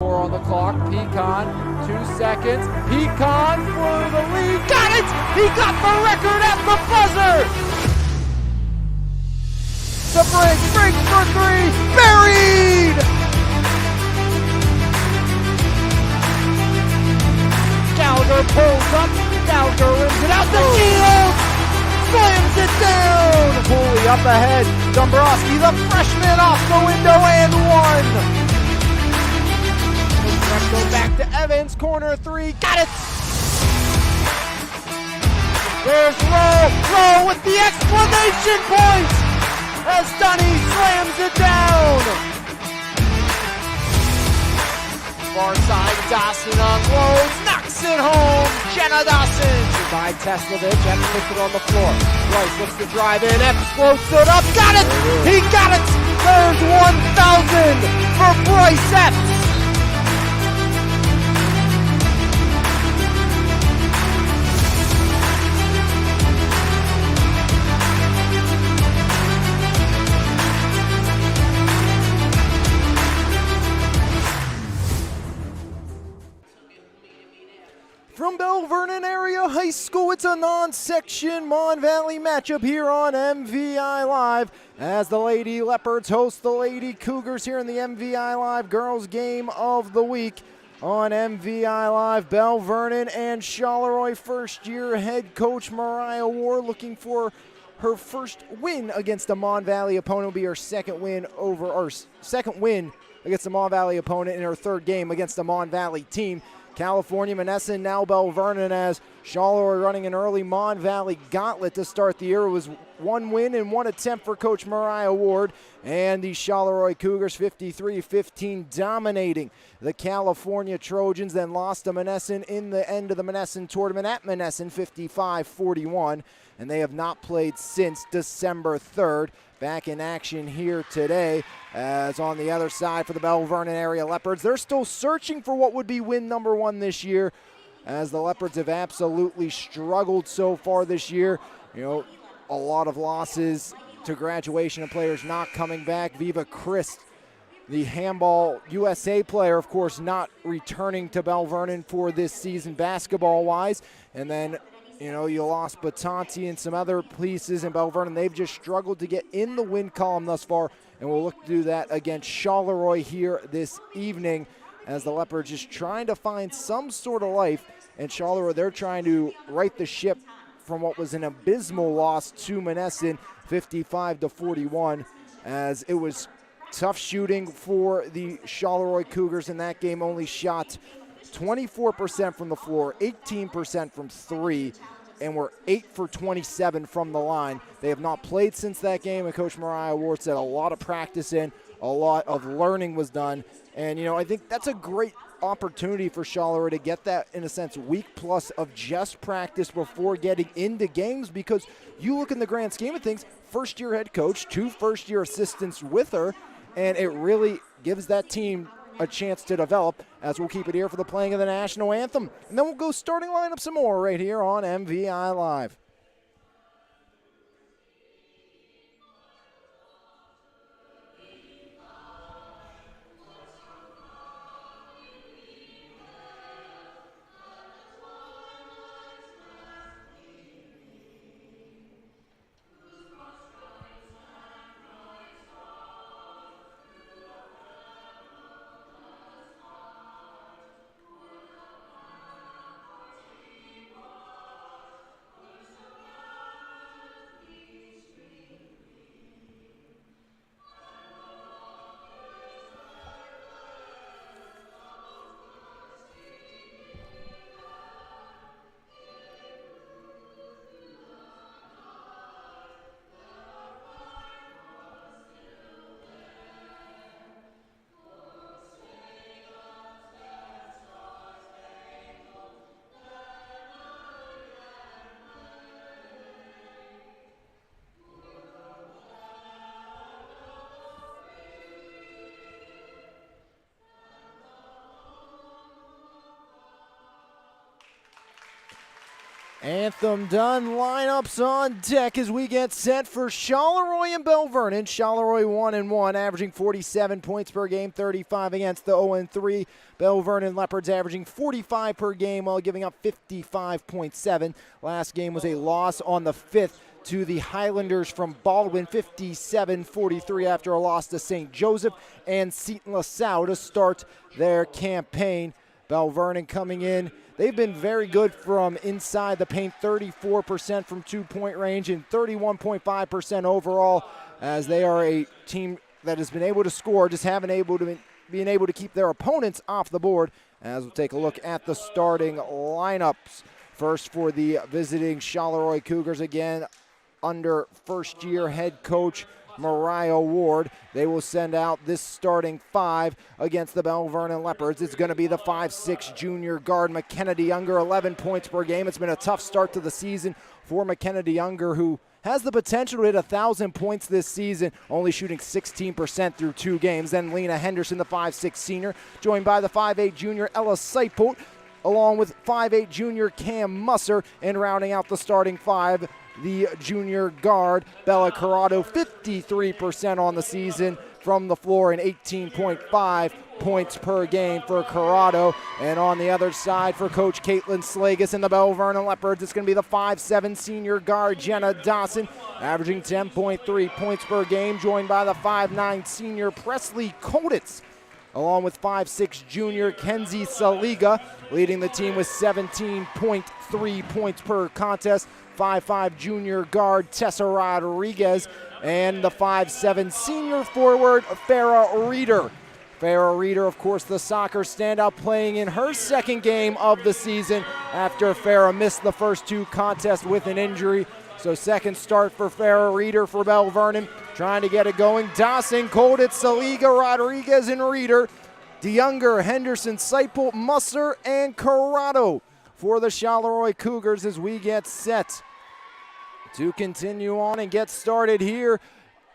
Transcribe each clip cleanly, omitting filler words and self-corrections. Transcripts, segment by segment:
4 on the clock. Pecan, 2 seconds. Pecan for the lead. Got it! He got the record at the buzzer! The break for three. Buried! Gallagher pulls up. Gallagher rims it out. The shield! Slams it down! Pooley up ahead. Dombrowski, the freshman, off the window and one! Go back to Evans, corner three, got it! There's Rowe with the exclamation point! As Dunny slams it down! Far side, Dawson unloads, knocks it home! Jenna Dawson! By Teslavich, Epps puts it on the floor. Bryce looks to drive in, Epps floats it up, got it! He got it! There's 1,000 for Bryce Epps! From Belle, Vernon area high school, it's a non-section Mon Valley matchup here on MVI Live as the Lady Leopards host the Lady Cougars here in the MVI Live Girls Game of the Week on MVI Live. Belle, Vernon, and Charleroi first-year head coach Mariah Ward looking for her first win against a Mon Valley opponent. Will be her second win against the Mon Valley opponent in her third game against the Mon Valley team. California, Monessen, now Belle, Vernon, as Charleroi running an early Mon Valley gauntlet to start the year. It was one win and one attempt for Coach Mariah Ward, and the Charleroi Cougars 53-15 dominating the California Trojans, then lost to Monessen in the end of the Monessen tournament at Monessen 55-41, and they have not played since December 3rd. Back in action here today, as on the other side for the Belle Vernon area Leopards. They're still searching for what would be win number one this year, as the Leopards have absolutely struggled so far this year. You know, a lot of losses to graduation and players not coming back. Viva Christ, the handball USA player, of course, not returning to Belle Vernon for this season basketball-wise. And then, you know, you lost Batanti and some other pieces in Belle Vernon. They've just struggled to get in the win column thus far, and we'll look to do that against Charleroi here this evening as the Leopards just trying to find some sort of life. And Charleroi, they're trying to right the ship from what was an abysmal loss to Monessen, 55-41, as it was tough shooting for the Charleroi Cougars in that game. Only shot 24% from the floor, 18% from three, and were 8 for 27 from the line. They have not played since that game, and Coach Mariah Ward said a lot of practice in, a lot of learning was done. And, you know, I think that's a great opportunity for Charleroi to get that, in a sense, week plus of just practice before getting into games, because you look in the grand scheme of things, first-year head coach, 2 first-year assistants with her, and it really gives that team a chance to develop, as we'll keep it here for the playing of the national anthem. And then we'll go starting lineup some more right here on MVI Live. Anthem done, lineups on deck as we get set for Charleroi and Belle Vernon. Charleroi 1-1, averaging 47 points per game, 35 against the 0-3. Belle Vernon Leopards averaging 45 per game while giving up 55.7. Last game was a loss on the 5th to the Highlanders from Baldwin, 57-43 after a loss to St. Joseph and Seton-LaSalle to start their campaign. Belle Vernon coming in. They've been very good from inside the paint, 34% from two-point range and 31.5% overall, as they are a team that has been able to score, just haven't been able to keep their opponents off the board. As we'll take a look at the starting lineups. First for the visiting Charleroi Cougars, again under first-year head coach Mariah Ward. They will send out this starting five against the Belle Vernon Leopards. It's going to be the 5'6" junior guard McKenna DeYounger, 11 points per game. It's been a tough start to the season for McKenna DeYounger, who has the potential to hit 1,000 points this season, only shooting 16% through 2 games. Then Lena Henderson, the 5'6" senior, joined by the 5'8" junior Ella Seipolt, along with 5'8" junior Cam Musser, and rounding out the starting five, the junior guard, Bella Corrado, 53% on the season from the floor and 18.5 points per game for Corrado. And on the other side for Coach Caitlin Slagus and the Belle Vernon Leopards, it's going to be the 5'7" senior guard, Jenna Dawson, averaging 10.3 points per game, joined by the 5'9" senior Presley Koditz, along with 5'6" junior Kenzie Saliga, leading the team with 17.3 points per contest. 5'5" junior guard Tessa Rodriguez, and the 5'7" senior forward Farrah Reeder. Farrah Reeder, of course, the soccer standout, playing in her second game of the season after Farrah missed the first 2 contests with an injury. So second start for Farrah Reeder for Belle Vernon, trying to get it going. Dawson, Koditz, Saliga, Rodriguez, and Reeder. DeYounger, Henderson, Seipolt, Musser, and Corrado for the Charleroi Cougars as we get set to continue on and get started here.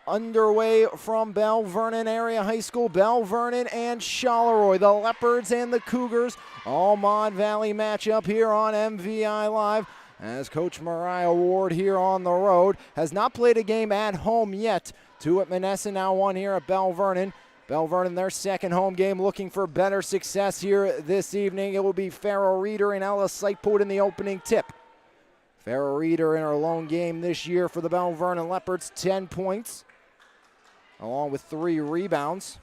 Underway from Belle Vernon Area High School, Belle Vernon and Charleroi, the Leopards and the Cougars, all Mon Valley matchup here on MVI Live, as Coach Mariah Ward here on the road has not played a game at home yet. 2 at Monessen, now 1 here at Belle Vernon. Belle Vernon, their second home game, looking for better success here this evening. It will be Farrah Reeder and Ella Seipolt in the opening tip. Farrah Reeder in her lone game this year for the Belle Vernon Leopards, 10 points, along with 3 rebounds.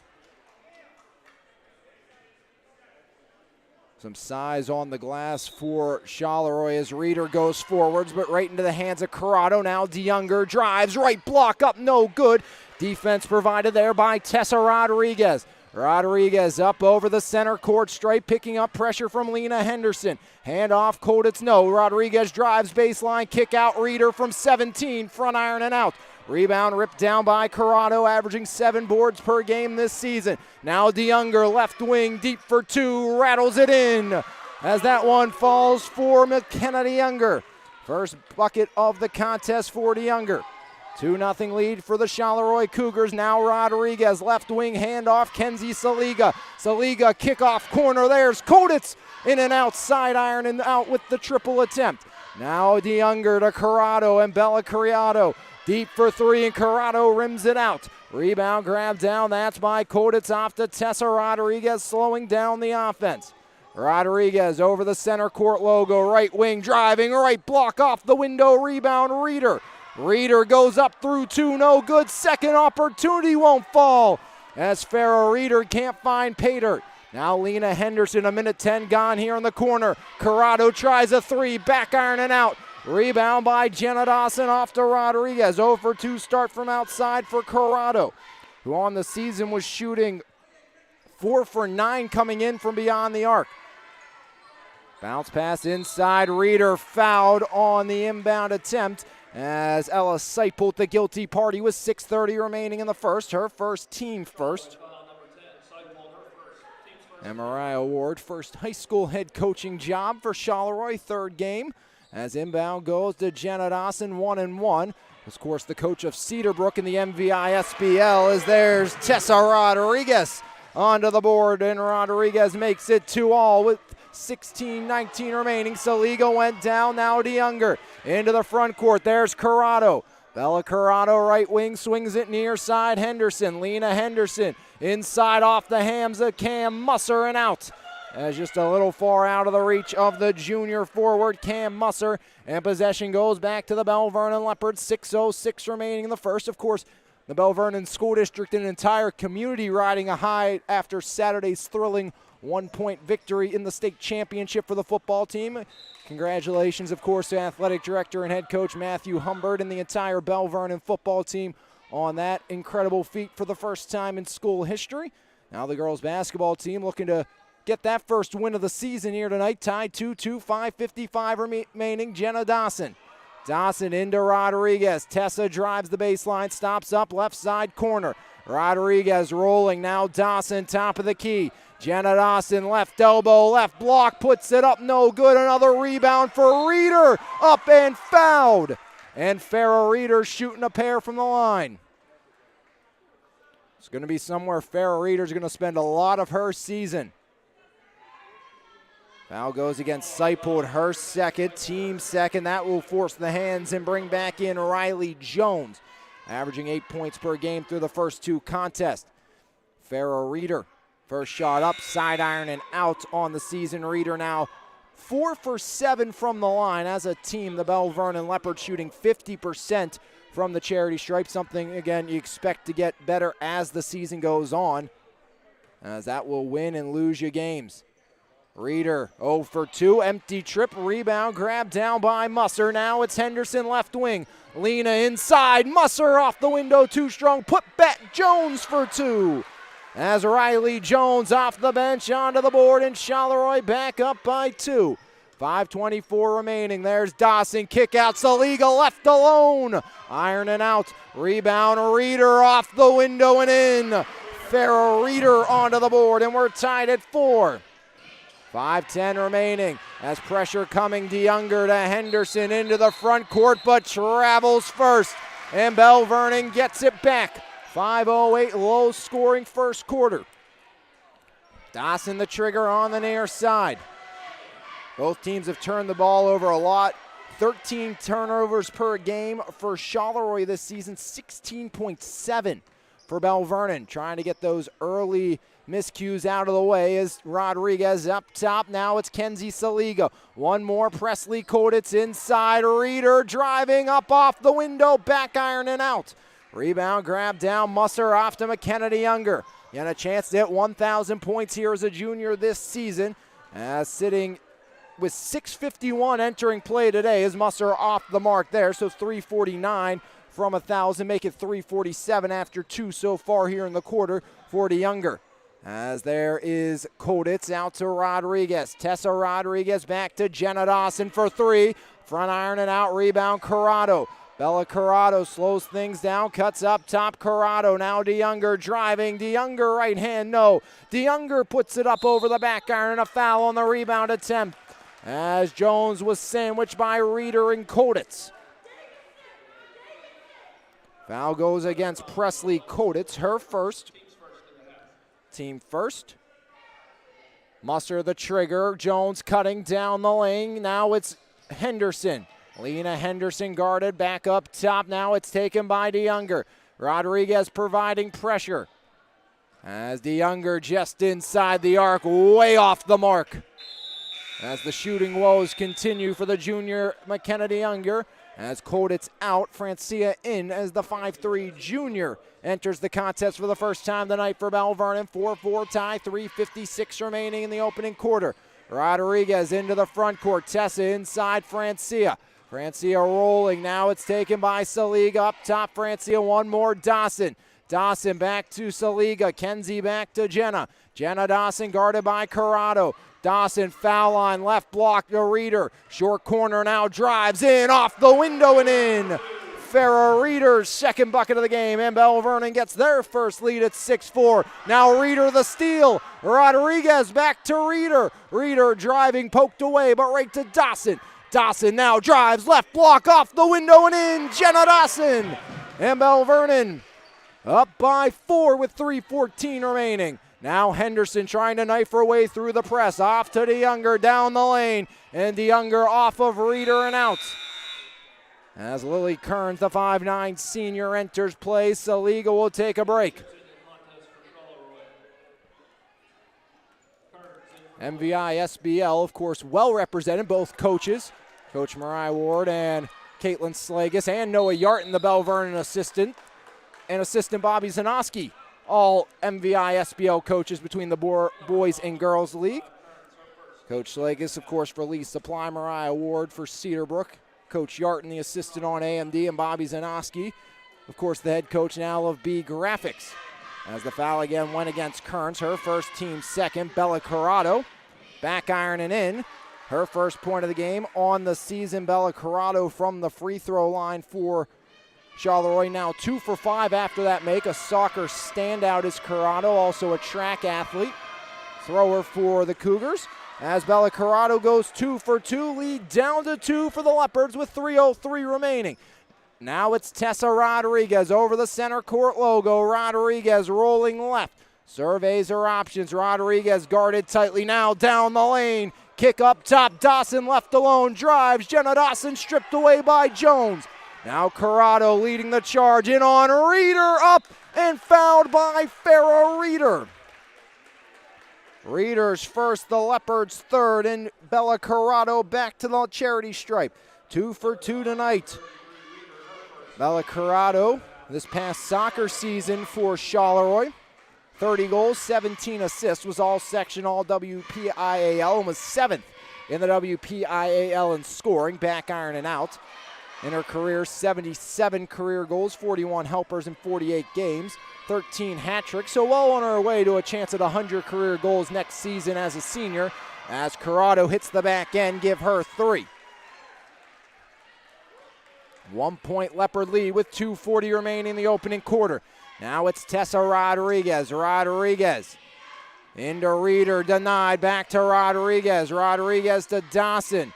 Some size on the glass for Charleroi as Reeder goes forwards, but right into the hands of Corrado. Now DeYounger drives, right block up, no good. Defense provided there by Tessa Rodriguez. Rodriguez up over the center court stripe, picking up pressure from Lena Henderson. Hand off, Koditz, no. Rodriguez drives, baseline, kick out, Reeder from 17, front iron and out. Rebound ripped down by Corrado, averaging 7 boards per game this season. Now DeYounger, left wing, deep for 2, rattles it in as that one falls for McKenna DeYounger. First bucket of the contest for DeYounger. 2-0 lead for the Charleroi Cougars. Now Rodriguez, left wing, handoff, Kenzie Saliga. Saliga, kickoff corner, there's Koditz, in and out, side iron and out with the triple attempt. Now DeYounger to Corrado and Bella Corrado. Deep for 3 and Corrado rims it out. Rebound grab down, that's by Koditz off to Tessa Rodriguez, slowing down the offense. Rodriguez over the center court logo, right wing, driving, right block off the window, rebound Reeder. Reeder goes up through 2, no good. Second opportunity won't fall as Farrah Reeder can't find pay dirt. Now Lena Henderson, 1:10 gone here in the corner. Corrado tries a 3, back iron and out. Rebound by Jenna Dawson off to Rodriguez. 0 for 2 start from outside for Corrado, who on the season was shooting 4 for 9 coming in from beyond the arc. Bounce pass inside, Reeder fouled on the inbound attempt as Ella Seipolt, the guilty party, with 6:30 remaining in the first, her first, team first. And Mariah Ward, first high school head coaching job for Charleroi, 3rd game, as inbound goes to Jenna Dawson, 1-1. Of course, the coach of Cedarbrook in the MVI SBL, as there's Tessa Rodriguez onto the board, and Rodriguez makes it 2-all with 16-19 remaining. Saliga went down, now DeYounger into the front court. There's Corrado. Bella Corrado, right wing, swings it near side. Henderson, Lena Henderson, inside off the hams of Cam Musser and out. As just a little far out of the reach of the junior forward, Cam Musser. And possession goes back to the Belle Vernon Leopards. 6:06 remaining in the first. Of course, the Belle Vernon School District and entire community riding a high after Saturday's thrilling one-point victory in the state championship for the football team. Congratulations, of course, to athletic director and head coach Matthew Humbert and the entire Belle Vernon football team on that incredible feat for the first time in school history. Now the girls basketball team looking to get that first win of the season here tonight. Tied 2-2, 5:55 remaining. Jenna Dawson. Dawson into Rodriguez. Tessa drives the baseline, stops up left side corner. Rodriguez rolling, now Dawson, top of the key. Jenna Dawson, left elbow, left block, puts it up, no good. Another rebound for Reeder, up and fouled. And Farrah Reeder shooting a pair from the line. It's going to be somewhere Farrah Reeder's going to spend a lot of her season. Foul goes against Seipold, her second, team second. That will force the hands and bring back in Riley Jones, averaging 8 points per game through the first two contests. Farrah Reeder, first shot up, side iron and out on the season. Reeder now 4 for 7 from the line. As a team, the Belle Vernon Leopards shooting 50% from the charity stripe, something, again, you expect to get better as the season goes on, as that will win and lose you games. Reeder 0 for 2, empty trip, rebound, grabbed down by Musser. Now it's Henderson left wing. Lena inside, Musser off the window, too strong. Put back Jones for 2. As Riley Jones off the bench onto the board, and Charleroi back up by 2. 5:24 remaining. There's Dawson, kick out, Saliga left alone. Ironing out, rebound, Reeder off the window and in. Farrah Reeder onto the board, and we're tied at 4. 5:10 remaining as pressure coming. DeYounger to Henderson into the front court, but travels first. And Belle Vernon gets it back. 5:08, low scoring first quarter. Dawson the trigger on the near side. Both teams have turned the ball over a lot. 13 turnovers per game for Charleroi this season, 16.7 for Belle Vernon. Trying to get those early miscues out of the way as Rodriguez up top. Now it's Kenzie Saliga. One more, Presley Koditz inside. Reeder driving up off the window, back iron and out. Rebound, grab down, Musser off to McKenna DeYounger. And a chance to hit 1,000 points here as a junior this season. Sitting with 6:51 entering play today is Musser off the mark there, so 349 from 1,000, make it 347 after 2 so far here in the quarter for DeYounger. As there is Koditz out to Rodriguez. Tessa Rodriguez back to Jenna Dawson for 3. Front iron and out, rebound Corrado. Bella Corrado slows things down, cuts up top. Corrado now DeYounger driving. DeYounger right hand, no. DeYounger puts it up over the back iron and a foul on the rebound attempt as Jones was sandwiched by Reeder and Koditz. Foul goes against Presley Koditz, her first. Team first. Musser the trigger. Jones cutting down the lane. Now it's Henderson. Lena Henderson guarded back up top. Now it's taken by DeYounger. Rodriguez providing pressure. As DeYounger just inside the arc, way off the mark. As the shooting woes continue for the junior McKenna DeYounger. As Koditz out, Francia in as the 5'3 junior enters the contest for the first time tonight for Belle Vernon. 4-4 tie, 3:56 remaining in the opening quarter. Rodriguez into the front court. Tessa inside Francia. Francia rolling. Now it's taken by Saliga. Up top, Francia. One more, Dawson. Dawson back to Saliga. Kenzie back to Jenna. Jenna Dawson guarded by Corrado. Dawson foul line, left block to Reeder. Short corner now, drives in, off the window and in. Farrah Reeder's second bucket of the game, and Belle Vernon gets their first lead at 6-4. Now Reeder the steal. Rodriguez back to Reeder. Reeder driving, poked away, but right to Dawson. Dawson now drives, left block, off the window and in. Jenna Dawson. And Belle Vernon up by 4 with 3:14 remaining. Now Henderson trying to knife her way through the press. Off to DeYounger down the lane. And DeYounger off of Reeder and out. As Lily Kearns, the 5'9 senior, enters play, Saliga will take a break. MVI SBL, of course, well represented, both coaches. Coach Mariah Ward and Caitlin Slagus and Noah Yarton, the Belle Vernon assistant, and assistant Bobby Zanoski. All MVI SBL coaches between the boys and girls league. Coach Slagus, of course, for Lee Supply, Mariah Ward for Cedarbrook. Coach Yarton, the assistant on AMD, and Bobby Zanoski, of course, the head coach now of B Graphics. As the foul again went against Kearns, her first, team second. Bella Corrado back ironing in. Her first point of the game on the season. Bella Corrado from the free throw line for Charleroi, now 2 for 5 after that make. A soccer standout is Corrado, also a track athlete. Thrower for the Cougars. As Bella Corrado goes 2 for 2, lead down to 2 for the Leopards with 3:03 remaining. Now it's Tessa Rodriguez over the center court logo. Rodriguez rolling left. Surveys her options. Rodriguez guarded tightly now down the lane. Kick up top. Dawson left alone. Drives. Jenna Dawson stripped away by Jones. Now Corrado leading the charge. In on Reeder. Up and fouled by Farrah Reeder. Reeder's first, the Leopards third, and Bella Corrado back to the charity stripe. 2 for 2 tonight. Bella Corrado, this past soccer season for Charleroi, 30 goals, 17 assists, was all section, all WPIAL, and was 7th in the WPIAL in scoring, back iron and out. In her career, 77 career goals, 41 helpers in 48 games, 13 hat tricks, so well on her way to a chance at 100 career goals next season as a senior, as Corrado hits the back end, give her 3. 1 point Leopard lead with 2:40 remaining in the opening quarter. Now it's Tessa Rodriguez. Rodriguez into Reeder, denied, back to Rodriguez. Rodriguez to Dawson.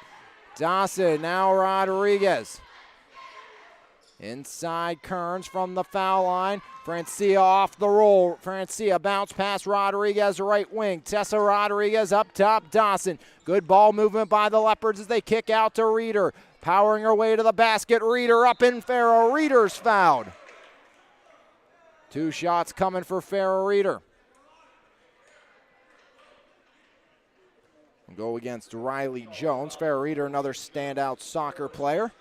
Dawson, now Rodriguez. Inside Kearns from the foul line. Francia off the roll. Francia bounce past Rodriguez, right wing. Tessa Rodriguez up top, Dawson. Good ball movement by the Leopards as they kick out to Reeder. Powering her way to the basket, Reeder up in Farrah. Reeder's fouled. 2 shots coming for Farrah Reeder. We'll go against Riley Jones. Farrah Reeder, another standout soccer player.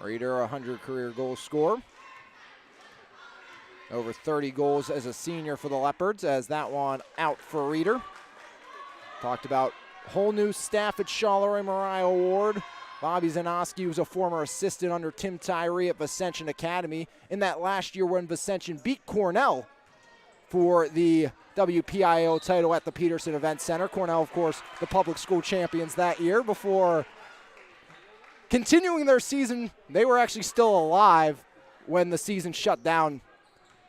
Reeder, a 100 career goal scorer. Over 30 goals as a senior for the Leopards, as that one out for Reeder. Talked about whole new staff at Charleroi. Mariah Ward. Bobby Zanoski was a former assistant under Tim Tyree at Vicention Academy in that last year when Vicention beat Cornell for the WPIO title at the Peterson Event Center. Cornell, of course, the public school champions that year. Before continuing their season, they were actually still alive when the season shut down.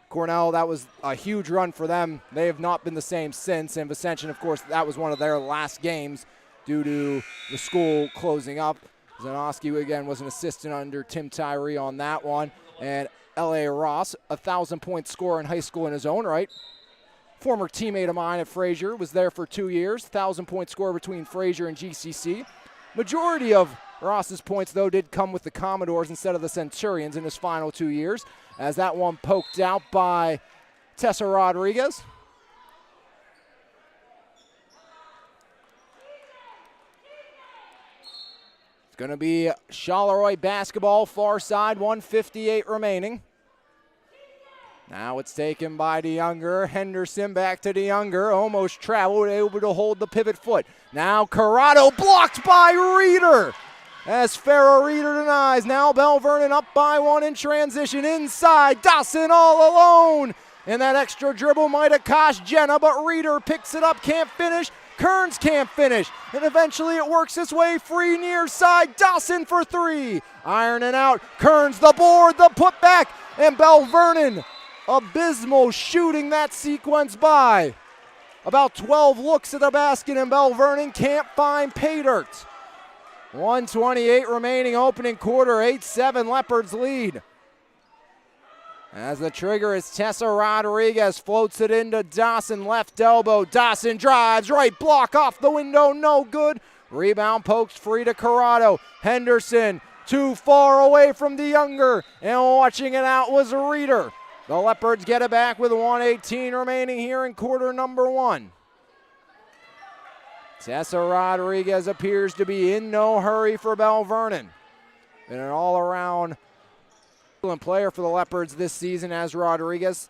Cornell, that was a huge run for them. They have not been the same since. And Vicention, of course, that was one of their last games due to the school closing up. Zanoski, again, was an assistant under Tim Tyree on that one. And L.A. Ross, a 1,000-point scorer in high school in his own right. Former teammate of mine at Fraser, was there for 2 years. 1,000-point scorer between Fraser and GCC. Majority of Ross's points, though, did come with the Commodores instead of the Centurions in his final 2 years, as that one poked out by Tessa Rodriguez. It's going to be Charleroi basketball, far side, 1:58 remaining. Now it's taken by DeYounger. Henderson back to DeYounger. Almost traveled, able to hold the pivot foot. Now Corrado blocked by Reeder. As Farrah Reeder denies. Now Belle Vernon up by 1 in transition. Inside, Dawson all alone. And that extra dribble might have cost Jenna, but Reeder picks it up, can't finish. Kearns can't finish. And eventually it works its way free near side. Dawson for 3. Ironing out. Kearns the board, the putback. And Belle Vernon, abysmal shooting that sequence by. About 12 looks at the basket, and Belle Vernon can't find pay dirt. 1:28 remaining opening quarter, 8-7 Leopards lead. As the trigger is Tessa Rodriguez, floats it into Dawson, left elbow. Dawson drives, right block off the window, no good. Rebound pokes free to Corrado. Henderson, too far away from DeYounger, and watching it out was Reeder. The Leopards get it back with 1:18 remaining here in quarter number 1. Tessa Rodriguez appears to be in no hurry for Belle Vernon. Been an all-around player for the Leopards this season as Rodriguez.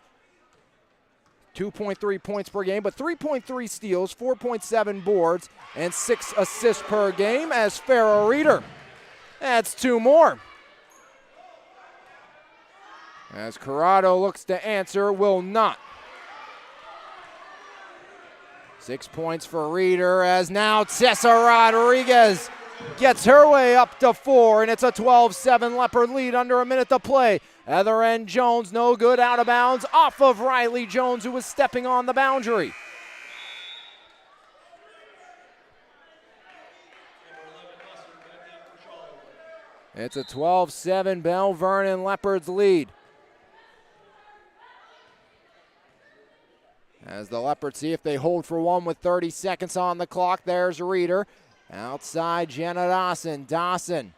2.3 points per game, but 3.3 steals, 4.7 boards, and 6 assists per game as Farrah Reeder adds 2 more. As Corrado looks to answer, will not. 6 points for Reeder as now Tessa Rodriguez gets her way up to 4, and it's a 12-7 Leopard lead under a minute to play. Other end, Jones, no good, out of bounds, off of Riley Jones, who was stepping on the boundary. It's a 12-7 Belle Vernon Leopards lead. As the Leopards see if they hold for one with 30 seconds on the clock. There's Reeder. Outside, Jenna Dawson. Dawson.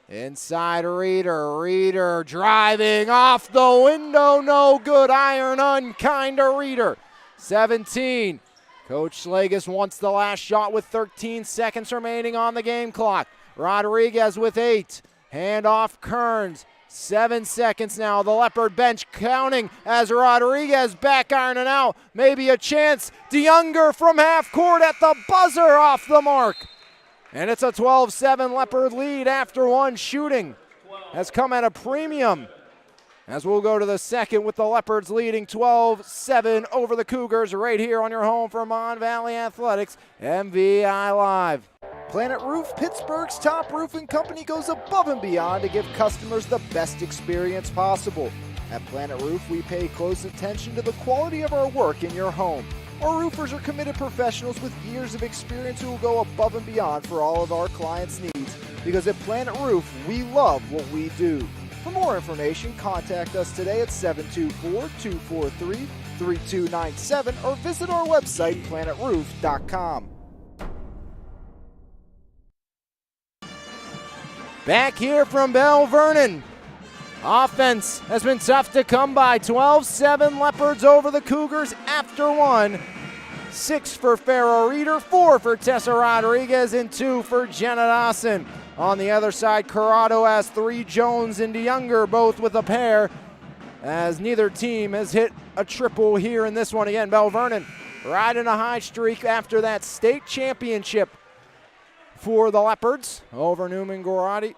Inside Reeder. Reeder driving off the window. No good. Iron unkind to Reeder. 17. Coach Slagus wants the last shot with 13 seconds remaining on the game clock. Rodriguez with 8. Handoff Kearns. 7 seconds now. The Leopard bench counting as Rodriguez back ironing out. Maybe a chance. DeYounger from half court at the buzzer off the mark. And it's a 12-7 Leopard lead after one. Shooting has come at a premium. As we'll go to the second with the Leopards leading 12-7 over the Cougars right here on your home for Mon Valley Athletics, MVI Live. Planet Roof, Pittsburgh's top roofing company, goes above and beyond to give customers the best experience possible. At Planet Roof, we pay close attention to the quality of our work in your home. Our roofers are committed professionals with years of experience who will go above and beyond for all of our clients' needs. Because at Planet Roof, we love what we do. For more information, contact us today at 724-243-3297 or visit our website, planetroof.com. Back here from Belle Vernon. Offense has been tough to come by. 12-7 Leopards over the Cougars after one. 6 for Farrah Reeder, 4 for Tessa Rodriguez, and 2 for Jenna Dawson. On the other side, Corrado has 3. Jones and DeYounger both with a pair, as neither team has hit a triple here in this one. Again, Belle Vernon riding a high streak after that state championship for the Leopards over Newman Gorati.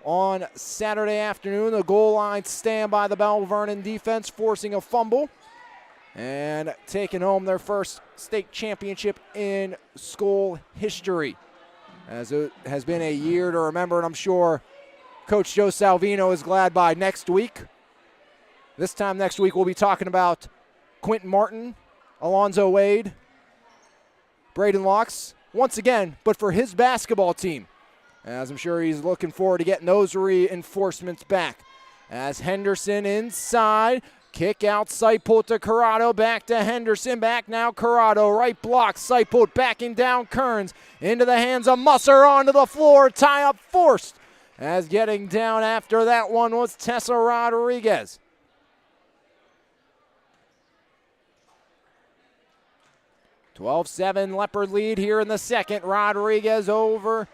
On Saturday afternoon, the goal line stand by the Belle Vernon defense, forcing a fumble and taking home their first state championship in school history. As it has been a year to remember, and I'm sure Coach Joe Salvino is glad by next week. This time next week, we'll be talking about Quentin Martin, Alonzo Wade, Braden Locks, once again, but for his basketball team, as I'm sure he's looking forward to getting those reinforcements back. As Henderson inside, kick out, Seipold to Corrado, back to Henderson, back now Corrado, right block, Seipold backing down Kearns, into the hands of Musser, onto the floor, tie up forced. As getting down after that one was Tessa Rodriguez. (12-7) Leopard lead here in the second. Rodriguez over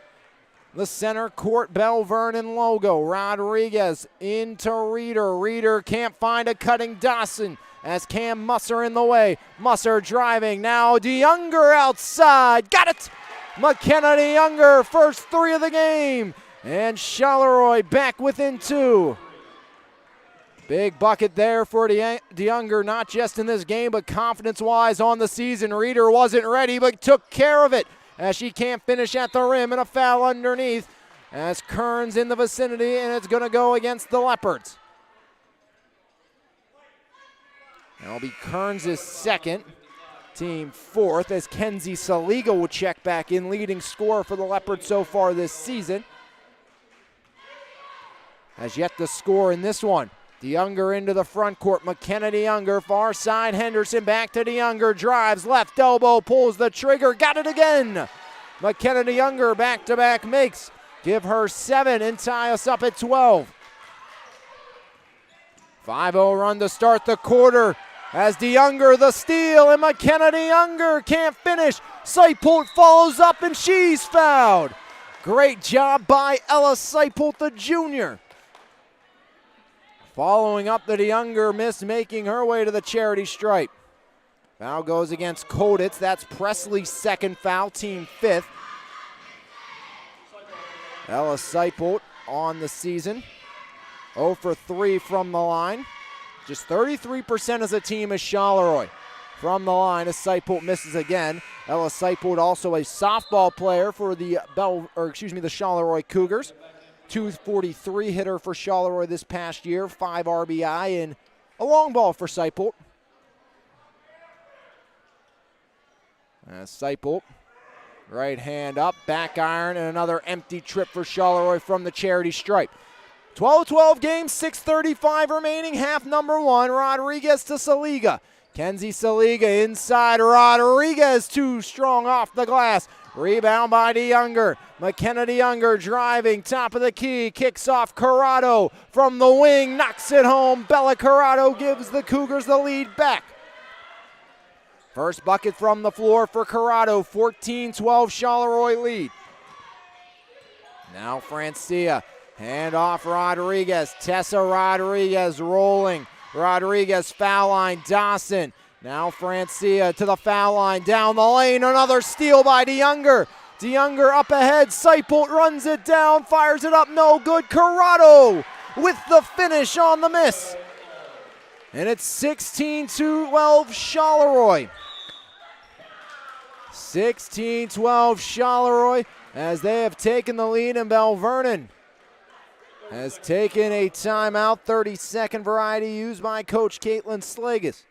the center court Belle Vernon logo. Rodriguez into Reeder. Reeder can't find a cutting Dawson as Cam Musser in the way. Musser driving. Now DeYounger outside. Got it! McKenna DeYounger, first 3 of the game. And Charleroi back within 2. Big bucket there for DeYounger, not just in this game, but confidence-wise on the season. Reeder wasn't ready, but took care of it as she can't finish at the rim, and a foul underneath as Kearns in the vicinity, and it's going to go against the Leopards. That'll be Kearns' second, team 4th, as Kenzie Saliga will check back in, leading scorer for the Leopards so far this season. has yet to score in this one. DeYounger into the front court. McKenna DeYounger, far side. Henderson back to DeYounger. Drives, left elbow, pulls the trigger. Got it again. McKenna DeYounger back-to-back makes. Give her 7 and tie us up at 12. 5-0 run to start the quarter. As DeYounger the steal, and McKenna DeYounger can't finish. Seipolt follows up, and she's fouled. Great job by Ella Seipolt, the junior. Following up the DeYounger miss, making her way to the charity stripe. Foul goes against Koditz. That's Presley's second foul, team 5th. Ella Seipolt on the season. 0 for 3 from the line. Just 33% as a team as Charleroi. From the line as Seipolt misses again. Ella Seipolt also a softball player for the the Charleroi Cougars. 243 hitter for Charleroi this past year, 5 RBI, and a long ball for Seipolt. Seipolt, right hand up, back iron, and another empty trip for Charleroi from the charity stripe. 12-12 game, 6:35 remaining, half number 1. Rodriguez to Saliga. Kenzie Saliga inside. Rodriguez too strong off the glass. Rebound by DeYounger. McKenna DeYounger driving, top of the key, kicks off Corrado from the wing, knocks it home. Bella Corrado gives the Cougars the lead back. First bucket from the floor for Corrado, 14-12 Charleroi lead. Now Francia, hand off Rodriguez. Tessa Rodriguez rolling. Rodriguez foul line, Dawson. Now Francia to the foul line, down the lane, another steal by DeYounger. DeYounger up ahead, Seipolt runs it down, fires it up, no good. Corrado with the finish on the miss. And it's 16-12 Charleroi. 16-12 Charleroi as they have taken the lead, and Belle Vernon has taken a timeout, 30-second variety used by Coach Caitlin Slagus.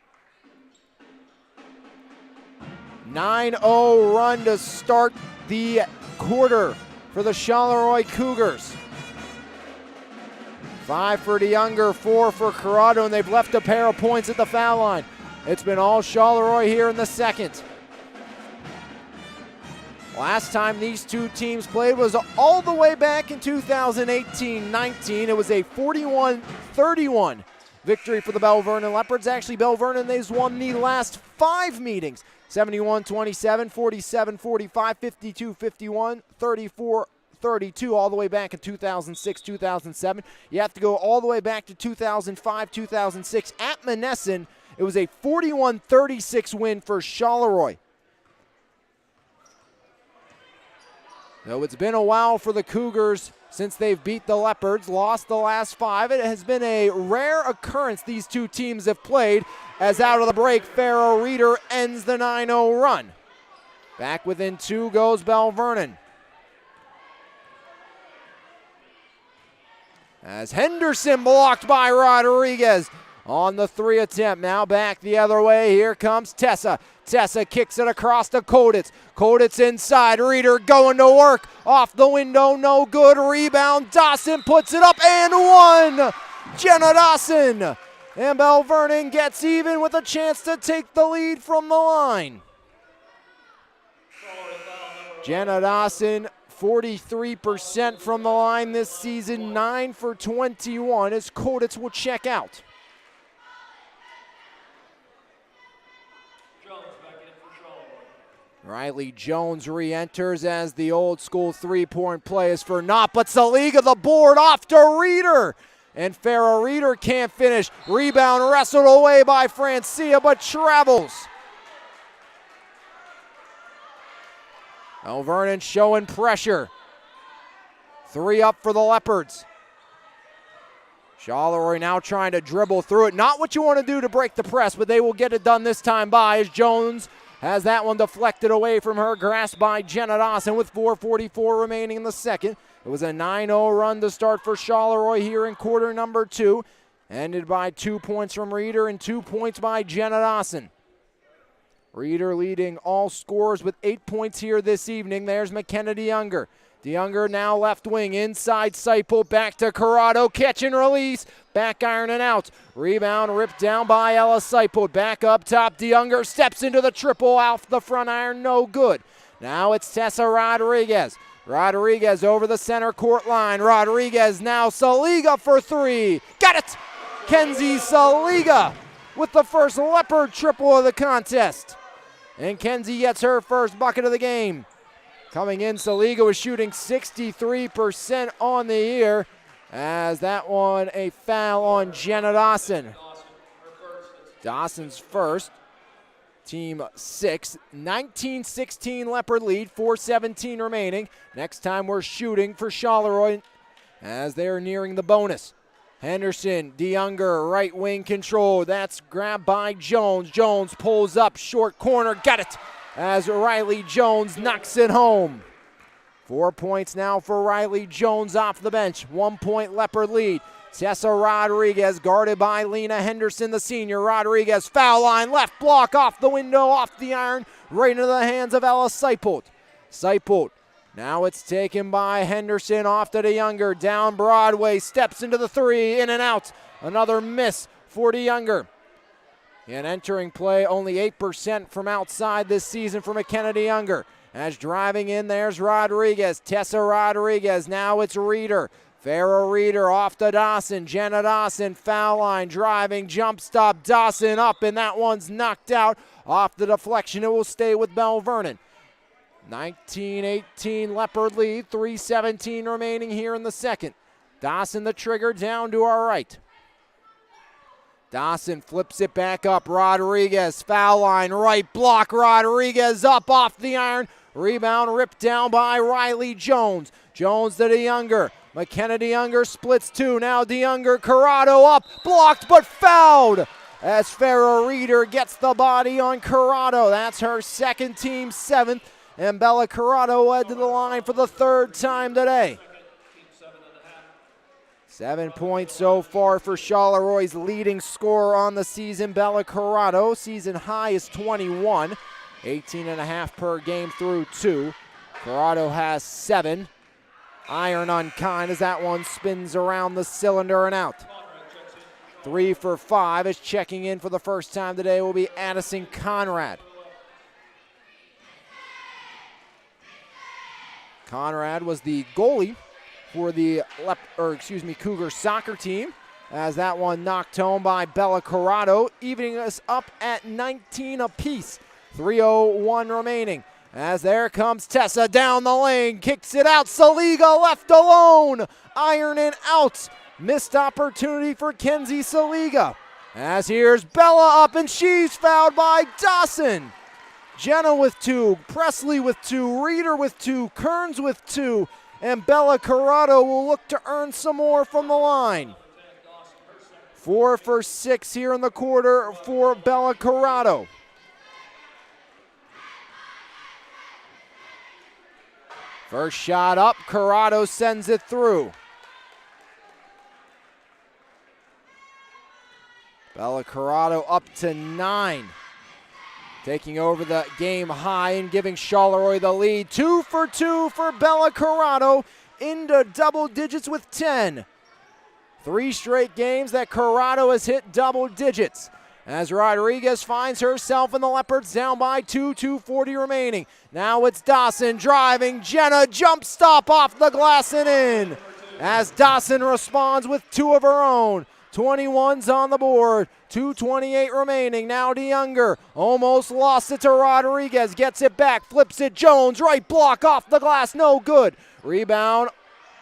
9-0 run to start the quarter for the Charleroi Cougars. 5 for DeYounger, 4 for Corrado, and they've left a pair of points at the foul line. It's been all Charleroi here in the second. Last time these two teams played was all the way back in 2018-19. It was a 41-31 victory for the Belle Vernon Leopards. Actually, Belle Vernon, they've won the last 5 meetings. 71-27, 47-45, 52-51, 34-32, all the way back in 2006-2007. You have to go all the way back to 2005-2006 at Monessen. It was a 41-36 win for Charleroi. Though it's been a while for the Cougars since they've beat the Leopards, lost the last 5. It has been a rare occurrence these two teams have played, as out of the break, Farrah Reeder ends the 9-0 run. Back within 2 goes Belle Vernon. As Henderson blocked by Rodriguez on the 3 attempt. Now back the other way. Here comes Tessa. Tessa kicks it across to Koditz. Koditz inside. Reeder going to work. Off the window. No good. Rebound. Dawson puts it up and 1. Jenna Dawson. And Belle Vernon gets even with a chance to take the lead from the line. Jenna Dawson, 43% from the line this season, 9 for 21 as Koditz will check out. Riley Jones re-enters as the old school 3-point play is for naught, but Saliga the board off to Reeder. And Farrah Reeder can't finish. Rebound wrestled away by Francia, but travels. Belle Vernon showing pressure. 3 up for the Leopards. Charleroi now trying to dribble through it. Not what you want to do to break the press, but they will get it done this time by as Jones has that one deflected away from her, grasped by Jenna Dawson with 4:44 remaining in the second. It was a 9-0 run to start for Charleroi here in quarter number 2. Ended by 2 points from Reeder and 2 points by Jenna Dawson. Reeder leading all scorers with 8 points here this evening. There's McKenna DeYounger. DeYounger now left wing, inside Seipel, back to Corrado, catch and release, back iron and out. Rebound ripped down by Ella Seipel, back up top, DeYounger steps into the triple off the front iron, no good. Now it's Tessa Rodriguez. Rodriguez over the center court line. Rodriguez now Saliga for three. Got it! Kenzie Saliga with the first Leopard triple of the contest. And Kenzie gets her first bucket of the game. Coming in, Saliga was shooting 63% on the year, as that one a foul on Jenna Dawson. Dawson's first, team 6, 19-16 Leopard lead, 4:17 remaining. Next time we're shooting for Charleroi as they're nearing the bonus. Henderson, DeYounger, right wing control. That's grabbed by Jones. Jones pulls up, short corner, got it, as Riley Jones knocks it home. 4 points now for Riley Jones off the bench. 1 point Leopard lead. Tessa Rodriguez guarded by Lena Henderson, the senior. Rodriguez foul line, left block off the window, off the iron, right into the hands of Ella Seipel. Seipel, now it's taken by Henderson, off to DeYounger, down Broadway, steps into the three, in and out. Another miss for DeYounger. And entering play, only 8% from outside this season for McKenna DeYounger. As driving in, there's Rodriguez. Tessa Rodriguez, now it's Reeder. Farrah Reeder off to Dawson. Jenna Dawson, foul line, driving, jump stop. Dawson up, and that one's knocked out. Off the deflection, it will stay with Belle Vernon. 19-18 Leopard lead, 3:17 remaining here in the second. Dawson the trigger, down to our right. Dawson flips it back up. Rodriguez, foul line, right block. Rodriguez up off the iron. Rebound ripped down by Riley Jones. Jones to DeYounger. McKenna DeYounger splits two. Now DeYounger, Corrado up, blocked but fouled. As Farrah Reeder gets the body on Corrado. That's her second, team 7th. And Bella Corrado led to the line for the third time today. 7 points so far for Charleroi, leading scorer on the season, Bella Corrado. Season high is 21, 18.5 per game through 2. Corrado has 7. Iron unkind as that one spins around the cylinder and out. 3 for 5 is checking in for the first time today will be Addison Conrad. Conrad was the goalie for the Cougar soccer team, as that one knocked home by Bella Corrado, evening us up at 19 apiece. 3:01 remaining. As there comes Tessa down the lane, kicks it out. Saliga left alone. Iron and out. Missed opportunity for Kenzie Saliga. As here's Bella up, and she's fouled by Dawson. Jenna with 2, Presley with 2, Reeder with 2, Kearns with 2, and Bella Corrado will look to earn some more from the line. 4 for 6 here in the quarter for Bella Corrado. First shot up, Corrado sends it through. Bella Corrado up to 9. Taking over the game high and giving Charleroi the lead. 2 for 2 for Bella Corrado, into double digits with 10. 3 straight games that Corrado has hit double digits. As Rodriguez finds herself in the Leopards down by 2, 2:40 remaining. Now it's Dawson driving. Jenna jump stop off the glass and in. As Dawson responds with 2 of her own. 21's on the board. 2:28 remaining. Now DeYounger almost lost it to Rodriguez. Gets it back. Flips it. Jones. Right block off the glass. No good. Rebound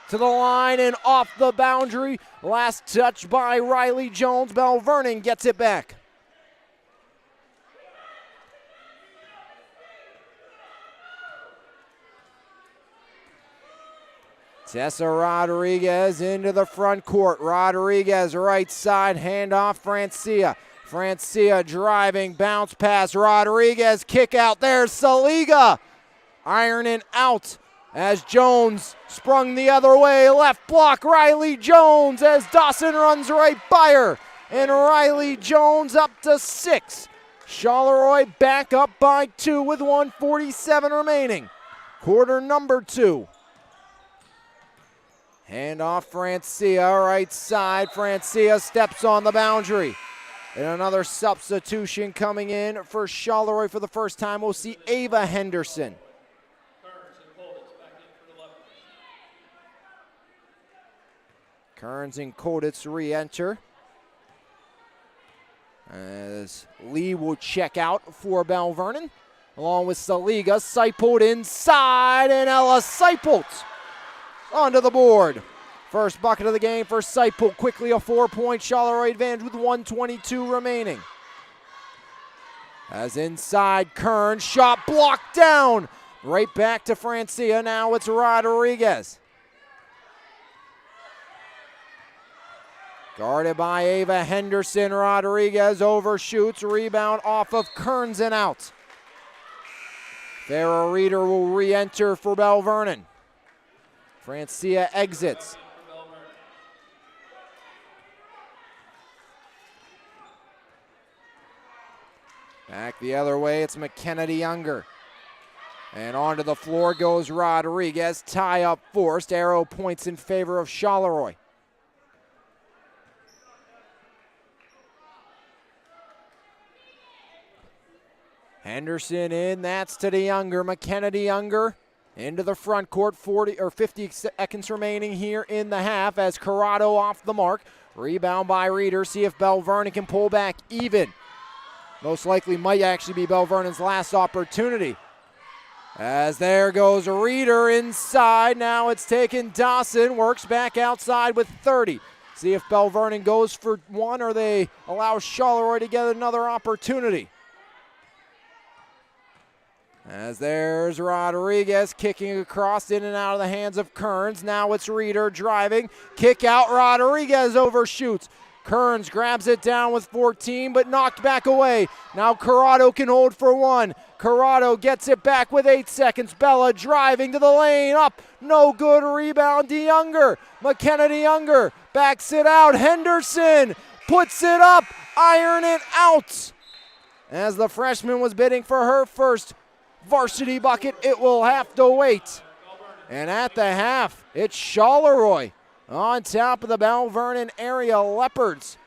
to the line and off the boundary. Last touch by Riley Jones. Belle Vernon gets it back. Tessa Rodriguez into the front court. Rodriguez right side, handoff Francia. Francia driving, bounce pass. Rodriguez kick out. There's Saliga. Ironing out as Jones sprung the other way. Left block, Riley Jones as Dawson runs right by her. And Riley Jones up to 6. Charleroi back up by 2 with 1:47 remaining. Quarter number 2. Hand off Francia, right side. Francia steps on the boundary. And another substitution coming in for Charleroi for the first time. We'll see Ava Henderson. Kearns and Koditz re-enter. As Lee will check out for Belle Vernon. Along with Saliga, Seipold inside, and Ella Seipold onto the board. First bucket of the game for Seipold. Quickly a 4-point Charleroi advantage with 1:22 remaining. As inside, Kearns, shot blocked down. Right back to Francia, now it's Rodriguez. Guarded by Ava Henderson, Rodriguez overshoots, rebound off of Kearns and out. Farrah Reeder will re-enter for Belle Vernon. Francia exits. Back the other way, it's McKenna Younger. And onto the floor goes Rodriguez. Tie up forced. Arrow points in favor of Charleroi. Henderson in, that's to DeYounger. McKenna DeYounger into the front court. 50 seconds remaining here in the half as Corrado off the mark. Rebound by Reeder. See if Belle Vernon can pull back even. Most likely might actually be Belle Vernon's last opportunity. As there goes Reeder inside. Now it's taken Dawson. Works back outside with 30. See if Belle Vernon goes for one or they allow Charleroi to get another opportunity. As there's Rodriguez kicking across in and out of the hands of Kearns. Now it's Reeder driving. Kick out, Rodriguez overshoots. Kearns grabs it down with 14, but knocked back away. Now Corrado can hold for one. Corrado gets it back with 8 seconds. Bella driving to the lane, up, no good, rebound, DeYounger. McKenna DeYounger backs it out. Henderson puts it up, iron it out. As the freshman was bidding for her first varsity bucket, it will have to wait. And at the half, it's Charleroi on top of the Belle Vernon area Leopards.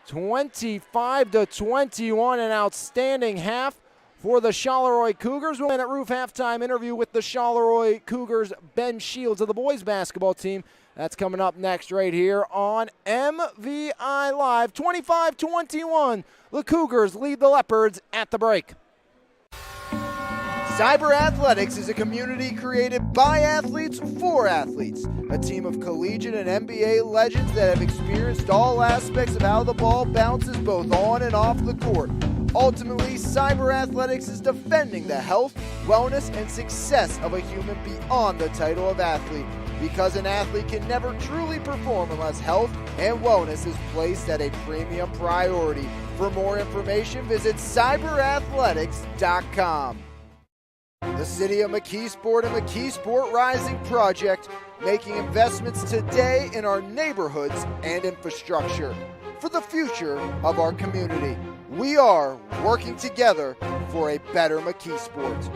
25-21, an outstanding half for the Charleroi Cougars. We'll end at Roof halftime interview with the Charleroi Cougars' Ben Shields of the boys basketball team. That's coming up next right here on MVI Live. 25-21, the Cougars lead the Leopards at the break. Cyber Athletics is a community created by athletes for athletes. A team of collegiate and NBA legends that have experienced all aspects of how the ball bounces both on and off the court. Ultimately, Cyber Athletics is defending the health, wellness, and success of a human beyond the title of athlete. Because an athlete can never truly perform unless health and wellness is placed at a premium priority. For more information, visit cyberathletics.com. The City of McKeesport and McKeesport Rising Project, making investments today in our neighborhoods and infrastructure for the future of our community. We are working together for a better McKeesport.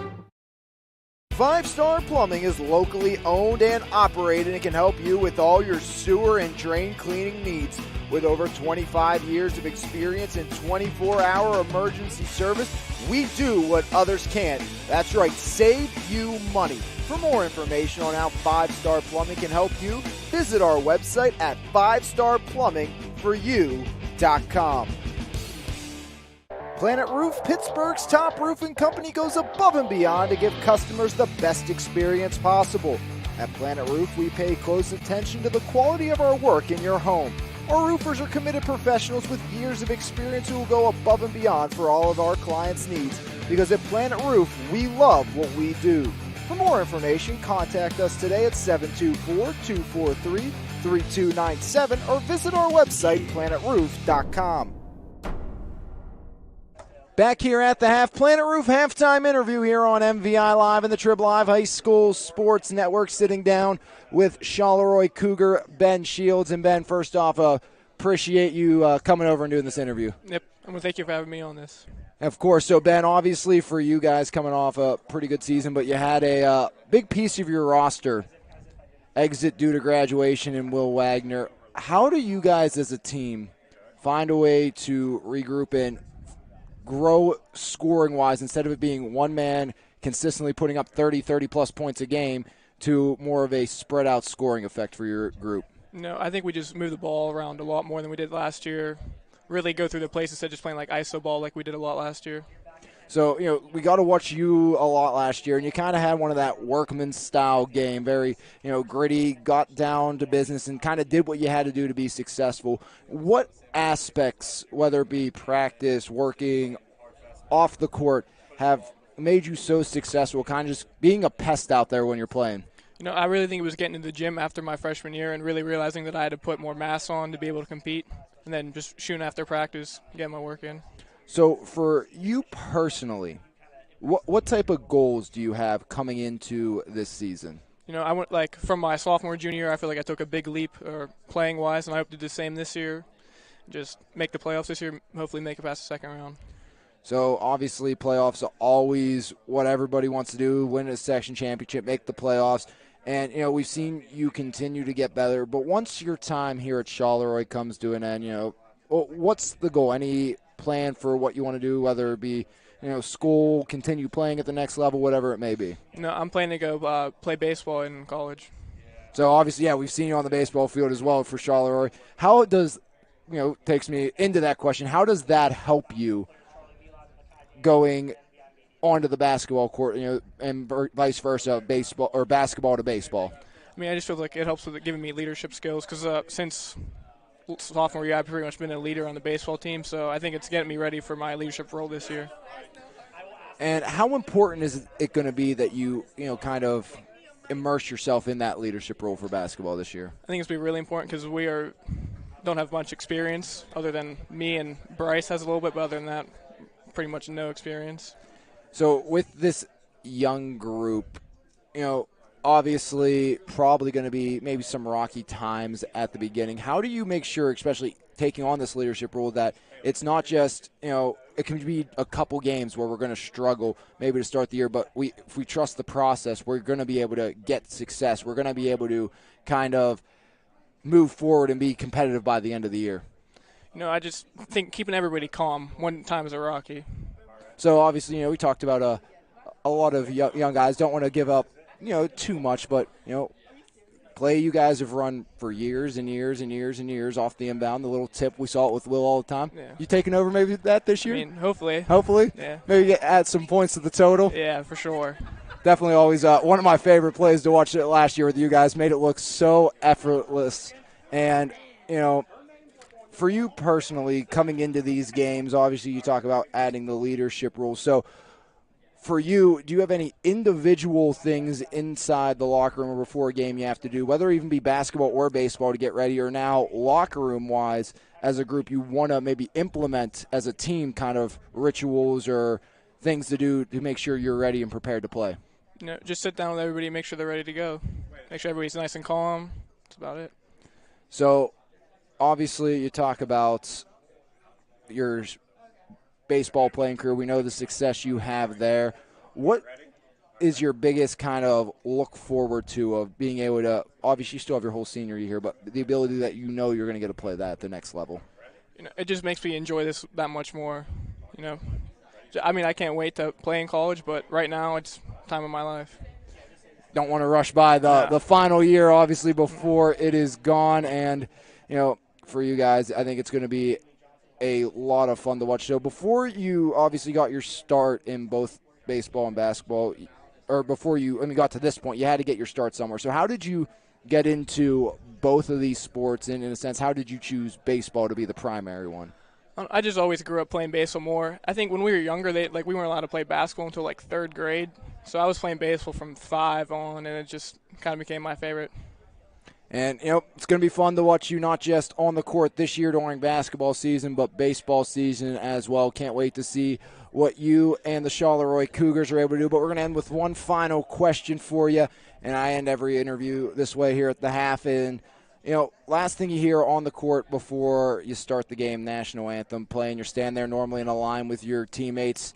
5-Star Plumbing is locally owned and operated and can help you with all your sewer and drain cleaning needs. With over 25 years of experience in 24-hour emergency service, we do what others can't. That's right, save you money. For more information on how 5-Star Plumbing can help you, visit our website at 5starplumbingforyou.com. Planet Roof, Pittsburgh's top roofing company, goes above and beyond to give customers the best experience possible. At Planet Roof, we pay close attention to the quality of our work in your home. Our roofers are committed professionals with years of experience who will go above and beyond for all of our clients' needs. Because at Planet Roof, we love what we do. For more information, contact us today at 724-243-3297 or visit our website, planetroof.com. Back here at the half, Planet Roof halftime interview here on MVI Live and the Trib Live High School Sports Network, sitting down with Charleroi Cougar Ben Shields. And Ben, first off, appreciate you coming over and doing this interview. Yep, and thank you for having me on this. Of course. So, Ben, obviously for you guys coming off a pretty good season, but you had a big piece of your roster exit due to graduation and Will Wagner. How do you guys as a team find a way to regroup and grow scoring-wise instead of it being one man consistently putting up 30-plus points a game to more of a spread-out scoring effect for your group? No, I think we just move the ball around a lot more than we did last year. Really go through the plays instead of just playing like iso ball like we did a lot last year. So, we got to watch you a lot last year, and you kind of had one of that workman-style game, very, gritty, got down to business, and kind of did what you had to do to be successful. What aspects, whether it be practice, working, off the court, have made you so successful, kind of just being a pest out there when you're playing? I really think it was getting to the gym after my freshman year and really realizing that I had to put more mass on to be able to compete, and then just shooting after practice, getting my work in. So for you personally, what type of goals do you have coming into this season? I went from my sophomore, junior year, I feel like I took a big leap playing-wise, and I hope to do the same this year. Just make the playoffs this year, hopefully make it past the second round. So obviously playoffs are always what everybody wants to do, win a section championship, make the playoffs. And, we've seen you continue to get better. But once your time here at Charleroi comes to an end, what's the goal? Any plan for what you want to do, whether it be, school, continue playing at the next level, whatever it may be? No, I'm planning to go play baseball in college. So obviously, we've seen you on the baseball field as well for Charleroi. How does, takes me into that question, how does that help you going onto the basketball court, and vice versa, baseball or basketball to baseball? I just feel like it helps with giving me leadership skills because since sophomore year, I've pretty much been a leader on the baseball team, so I think it's getting me ready for my leadership role this year. And how important is it going to be that you, kind of immerse yourself in that leadership role for basketball this year? I think it's going to be really important because we don't have much experience other than me, and Bryce has a little bit, but other than that, pretty much no experience. So with this young group, obviously probably going to be maybe some rocky times at the beginning. How do you make sure, especially taking on this leadership role, that it's not just, it can be a couple games where we're going to struggle maybe to start the year, but if we trust the process, we're going to be able to get success. We're going to be able to kind of move forward and be competitive by the end of the year. I just think keeping everybody calm when times are rocky. So obviously, we talked about a lot of young guys don't want to give up, too much, but, play you guys have run for years and years and years and years off the inbound. The little tip, we saw it with Will all the time. Yeah. You taking over maybe that this year? Hopefully. Hopefully? Yeah. Maybe add some points to the total? Yeah, for sure. Definitely always one of my favorite plays to watch it last year with you guys. Made it look so effortless. And, for you personally, coming into these games, obviously you talk about adding the leadership role. So for you, do you have any individual things inside the locker room or before a game you have to do, whether it even be basketball or baseball, to get ready, or now locker room-wise as a group you want to maybe implement as a team kind of rituals or things to do to make sure you're ready and prepared to play? Just sit down with everybody and make sure they're ready to go. Make sure everybody's nice and calm. That's about it. So obviously you talk about your baseball playing career. We know the success you have there. What is your biggest kind of look forward to of being able to, obviously you still have your whole senior year here, but the ability that you're going to get to play that at the next level? It just makes me enjoy this that much more. I can't wait to play in college, but right now it's time of my life. Don't want to rush by the final year, obviously, before it is gone. And, for you guys, I think it's going to be a lot of fun to watch. So before you obviously got your start in both baseball and basketball, or before you got to this point, you had to get your start somewhere. So how did you get into both of these sports, and in a sense, how did you choose baseball to be the primary one? I just always grew up playing baseball more. I think when we were younger, we weren't allowed to play basketball until third grade. So I was playing baseball from 5 on, and it just kind of became my favorite. And, it's going to be fun to watch you not just on the court this year during basketball season, but baseball season as well. Can't wait to see what you and the Charleroi Cougars are able to do. But we're going to end with one final question for you, and I end every interview this way here at the half. And, last thing you hear on the court before you start the game, national anthem playing. You're standing there normally in a line with your teammates.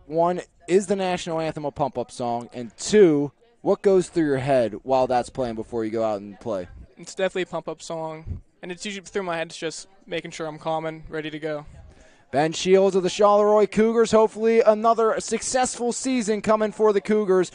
One, is the national anthem a pump-up song? And two, What goes through your head while that's playing before you go out and play? It's definitely a pump-up song, and it's usually through my head. It's just making sure I'm calm and ready to go. Ben Shields of the Charleroi Cougars. Hopefully another successful season coming for the Cougars.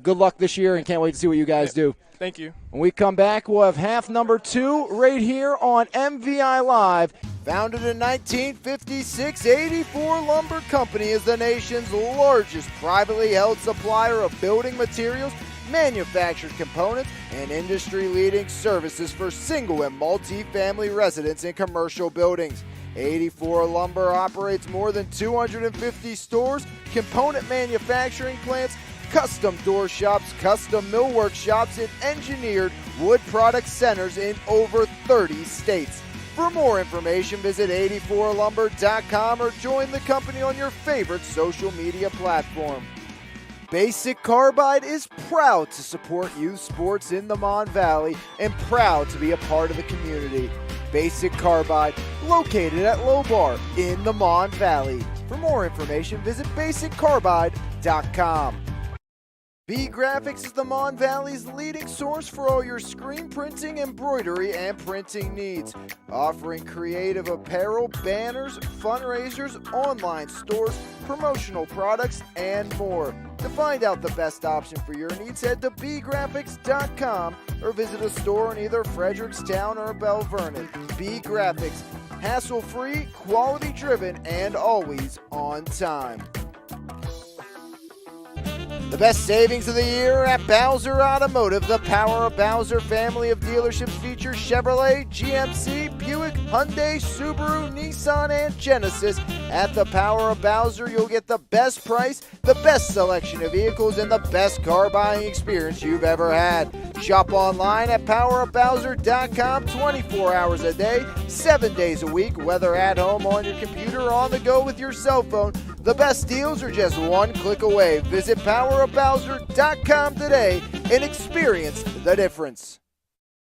Good luck this year, and can't wait to see what you guys do. Thank you. When we come back, we'll have half number 2 right here on MVI Live. Founded in 1956, 84 Lumber Company is the nation's largest privately held supplier of building materials, manufactured components, and industry-leading services for single and multi-family residents in commercial buildings. 84 Lumber operates more than 250 stores, component manufacturing plants, custom door shops, custom millwork shops, and engineered wood product centers in over 30 states. For more information, visit 84lumber.com or join the company on your favorite social media platform. Basic Carbide is proud to support youth sports in the Mon Valley and proud to be a part of the community. Basic Carbide, located at Lobar in the Mon Valley. For more information, visit basiccarbide.com. B Graphics is the Mon Valley's leading source for all your screen printing, embroidery, and printing needs. Offering creative apparel, banners, fundraisers, online stores, promotional products, and more. To find out the best option for your needs, head to bgraphics.com or visit a store in either Frederickstown or Belle Vernon. B Graphics, hassle-free, quality-driven, and always on time. The best savings of the year at Bowser Automotive. The Power of Bowser family of dealerships features Chevrolet, GMC, Buick, Hyundai, Subaru, Nissan, and Genesis. At the Power of Bowser, you'll get the best price, the best selection of vehicles, and the best car buying experience you've ever had. Shop online at powerofbowser.com 24 hours a day, 7 days a week, whether at home, on your computer, or on the go with your cell phone. The best deals are just one click away. Visit powerofbowser.com today and experience the difference.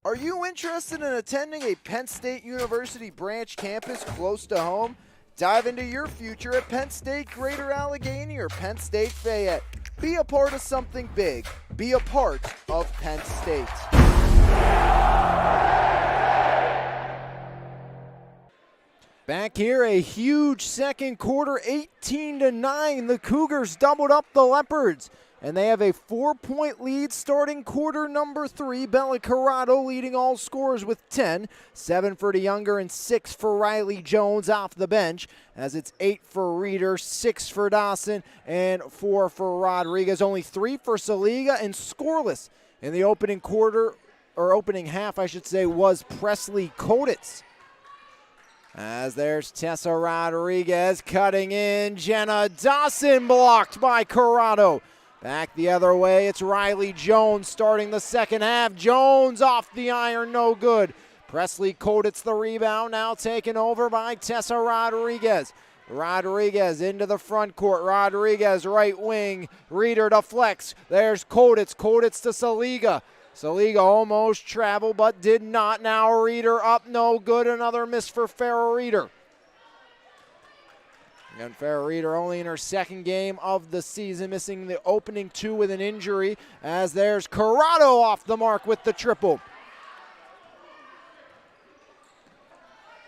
Are you interested in attending a Penn State University branch campus close to home? Dive into your future at Penn State Greater Allegheny or Penn State Fayette. Be a part of something big. Be a part of Penn State. Back here, a huge second quarter, 18-9. The Cougars doubled up the Leopards, and they have a 4-point lead starting quarter number 3. Belle Corrado leading all scorers with 10, 7 for DeYounger and 6 for Riley Jones off the bench, as it's 8 for Reeder, 6 for Dawson, and 4 for Rodriguez. Only 3 for Saliga, and scoreless in the opening quarter, or opening half, I should say, was Presley Koditz. As there's Tessa Rodriguez cutting in. Jenna Dawson blocked by Corrado. Back the other way, it's Riley Jones starting the second half. Jones off the iron, no good. Presley Koditz the rebound, now taken over by Tessa Rodriguez. Rodriguez into the front court. Rodriguez right wing. Reeder to flex. There's Koditz. Koditz to Saliga. Saliga almost traveled but did not. Now Reeder up, no good. Another miss for Farrah Reeder. And Farrah Reeder only in her second game of the season, missing the opening 2 with an injury, as there's Corrado off the mark with the triple.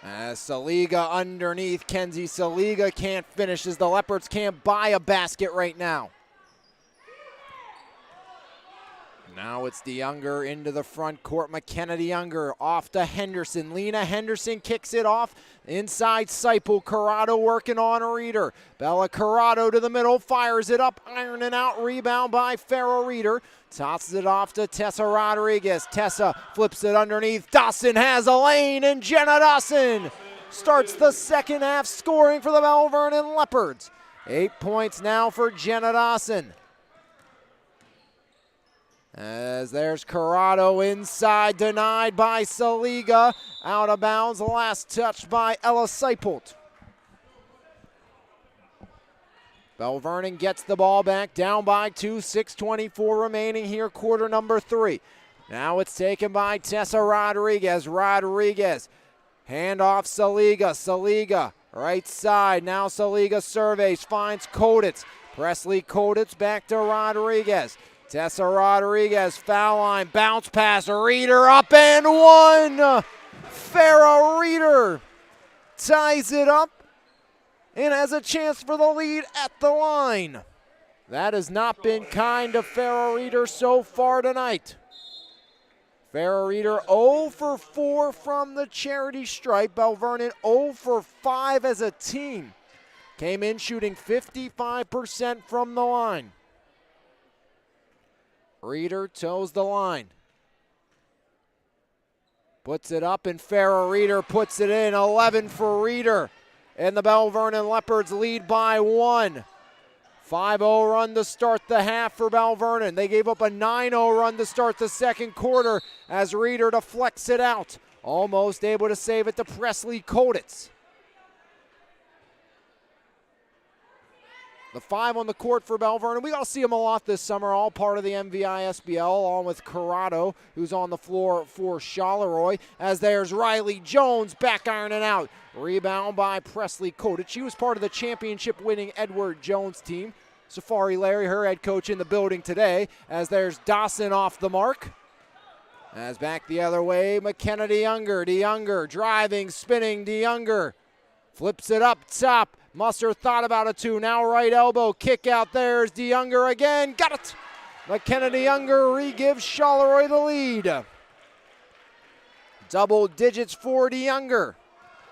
As Saliga underneath, Kenzie Saliga can't finish as the Leopards can't buy a basket right now. Now it's DeYounger into the front court. McKenna DeYounger off to Henderson. Lena Henderson kicks it off. Inside Seipel. Corrado working on Reeder. Bella Corrado to the middle. Fires it up. Ironing out. Rebound by Farrah Reeder. Tosses it off to Tessa Rodriguez. Tessa flips it underneath. Dawson has a lane, and Jenna Dawson starts the second half scoring for the Belle Vernon Leopards. 8 points now for Jenna Dawson. As there's Corrado inside, denied by Saliga. Out of bounds, last touch by Ella Seipelt. Belle Vernon gets the ball back, down by 2, 6:24 remaining here, quarter number 3. Now it's taken by Tessa Rodriguez. Rodriguez, handoff Saliga. Saliga, right side. Now Saliga surveys, finds Koditz. Presley Koditz back to Rodriguez. Tessa Rodriguez, foul line, bounce pass, Reeder up and one. Farrah Reeder ties it up and has a chance for the lead at the line. That has not been kind to Farrah Reeder so far tonight. Farrah Reeder 0 for 4 from the charity stripe. Belle Vernon 0 for 5 as a team. Came in shooting 55% from the line. Reeder toes the line. Puts it up and Farrah Reeder puts it in. 11 for Reeder. And the Belle Vernon Leopards lead by 1. 5-0 run to start the half for Belle Vernon. They gave up a 9-0 run to start the second quarter as Reeder deflects it out. Almost able to save it to Presley Koditz. The 5 on the court for Belle Vernon. We all see them a lot this summer, all part of the MVI SBL, along with Corrado, who's on the floor for Charleroi. As there's Riley Jones back ironing out. Rebound by Presley Koditz. She was part of the championship-winning Edward Jones team. Safari Larry, her head coach, in the building today. As there's Dawson off the mark. As back the other way, McKenna DeYounger. DeYounger driving, spinning, DeYounger. Flips it up top. Musser thought about a 2. Now right elbow. Kick out. There's DeYounger again. Got it. McKenna DeYounger re-gives Charleroi the lead. Double digits for DeYounger.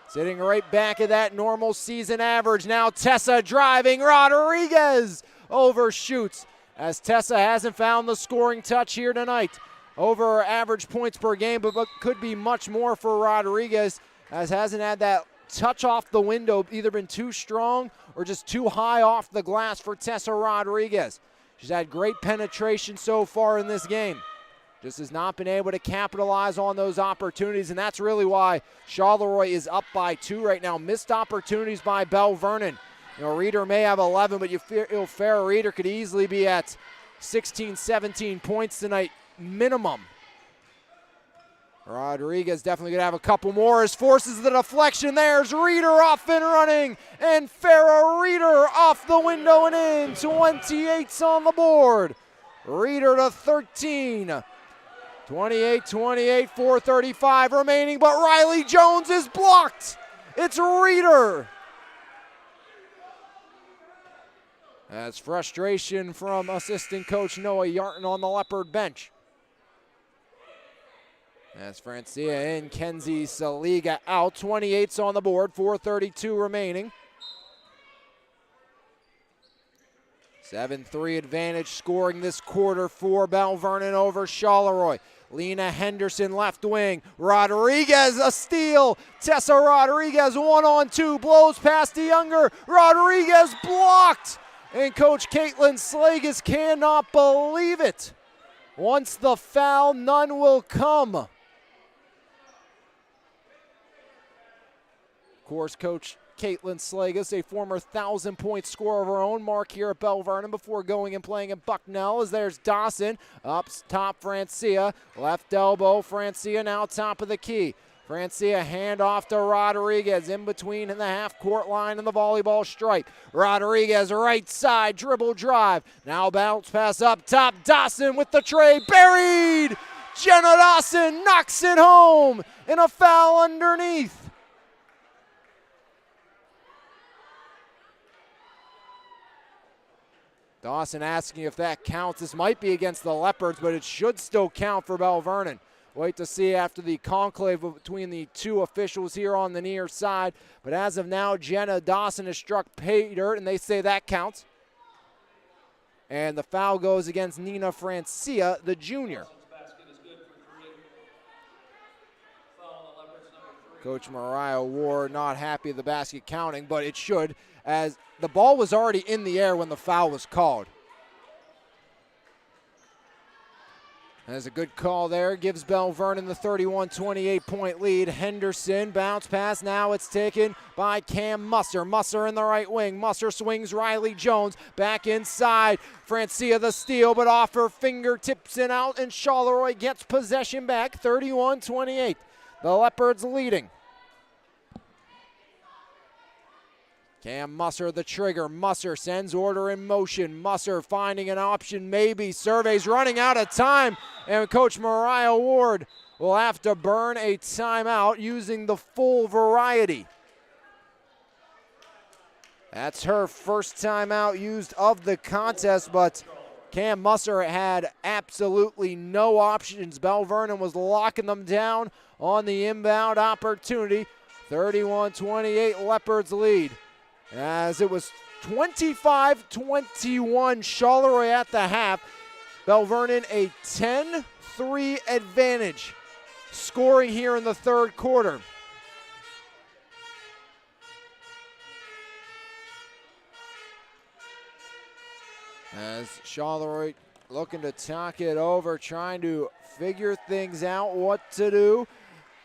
Sitting right back at that normal season average. Now Tessa driving. Rodriguez overshoots. As Tessa hasn't found the scoring touch here tonight. Over average points per game, but could be much more for Rodriguez. As hasn't had that touch off the window, either been too strong or just too high off the glass for Tessa Rodriguez. She's had great penetration so far in this game. Just has not been able to capitalize on those opportunities, and that's really why Charleroi is up by 2 right now. Missed opportunities by Belle Vernon. You know, Reeder may have 11, but you feel Farrah Reeder could easily be at 16, 17 points tonight minimum. Rodriguez definitely going to have a couple more as forces the deflection. There's Reeder off and running, and Farrah Reeder off the window and in. 28's on the board. Reeder to 13. 28-28, 4:35 remaining, but Riley Jones is blocked. It's Reeder. That's frustration from assistant coach Noah Yarton on the Leopard bench. As Francia in, Kenzie Saliga out. 28's on the board, 4:32 remaining. 7-3 advantage scoring this quarter for Belle Vernon over Charleroi. Lena Henderson left wing. Rodriguez a steal. Tessa Rodriguez 1-on-2. Blows past DeYounger. Rodriguez blocked. And Coach Caitlin Slagus cannot believe it. Once the foul, none will come. Of course, Coach Caitlin Slagus, a former 1,000-point scorer of her own mark here at Belle Vernon before going and playing in Bucknell. As there's Dawson, up top Francia, left elbow, Francia now top of the key. Francia handoff to Rodriguez in between in the half-court line and the volleyball stripe. Rodriguez right side, dribble drive. Now bounce pass up top, Dawson with the tray, buried! Jenna Dawson knocks it home, and a foul underneath. Dawson asking if that counts. This might be against the Leopards, but it should still count for Belle Vernon. Wait to see after the conclave between the two officials here on the near side. But as of now, Jenna Dawson has struck pay dirt, and they say that counts. And the foul goes against Nina Francia, the junior. Coach Mariah Ward not happy with the basket counting, but it should, as the ball was already in the air when the foul was called. There's a good call there, gives Belle Vernon the 31-28 point lead. Henderson, bounce pass, now it's taken by Cam Musser. Musser in the right wing, Musser swings Riley Jones, back inside. Francia the steal, but off her fingertips and out, and Charleroi gets possession back, 31-28. The Leopards leading. Cam Musser the trigger. Musser sends order in motion. Musser finding an option, maybe. Survey's running out of time, and Coach Mariah Ward will have to burn a timeout using the full variety. That's her first timeout used of the contest, but Cam Musser had absolutely no options. Belle Vernon was locking them down on the inbound opportunity. 31-28 Leopards lead, as it was 25-21 Charleroi at the half. Belle Vernon a 10-3 advantage, scoring here in the third quarter. As Charleroi looking to talk it over, trying to figure things out, what to do.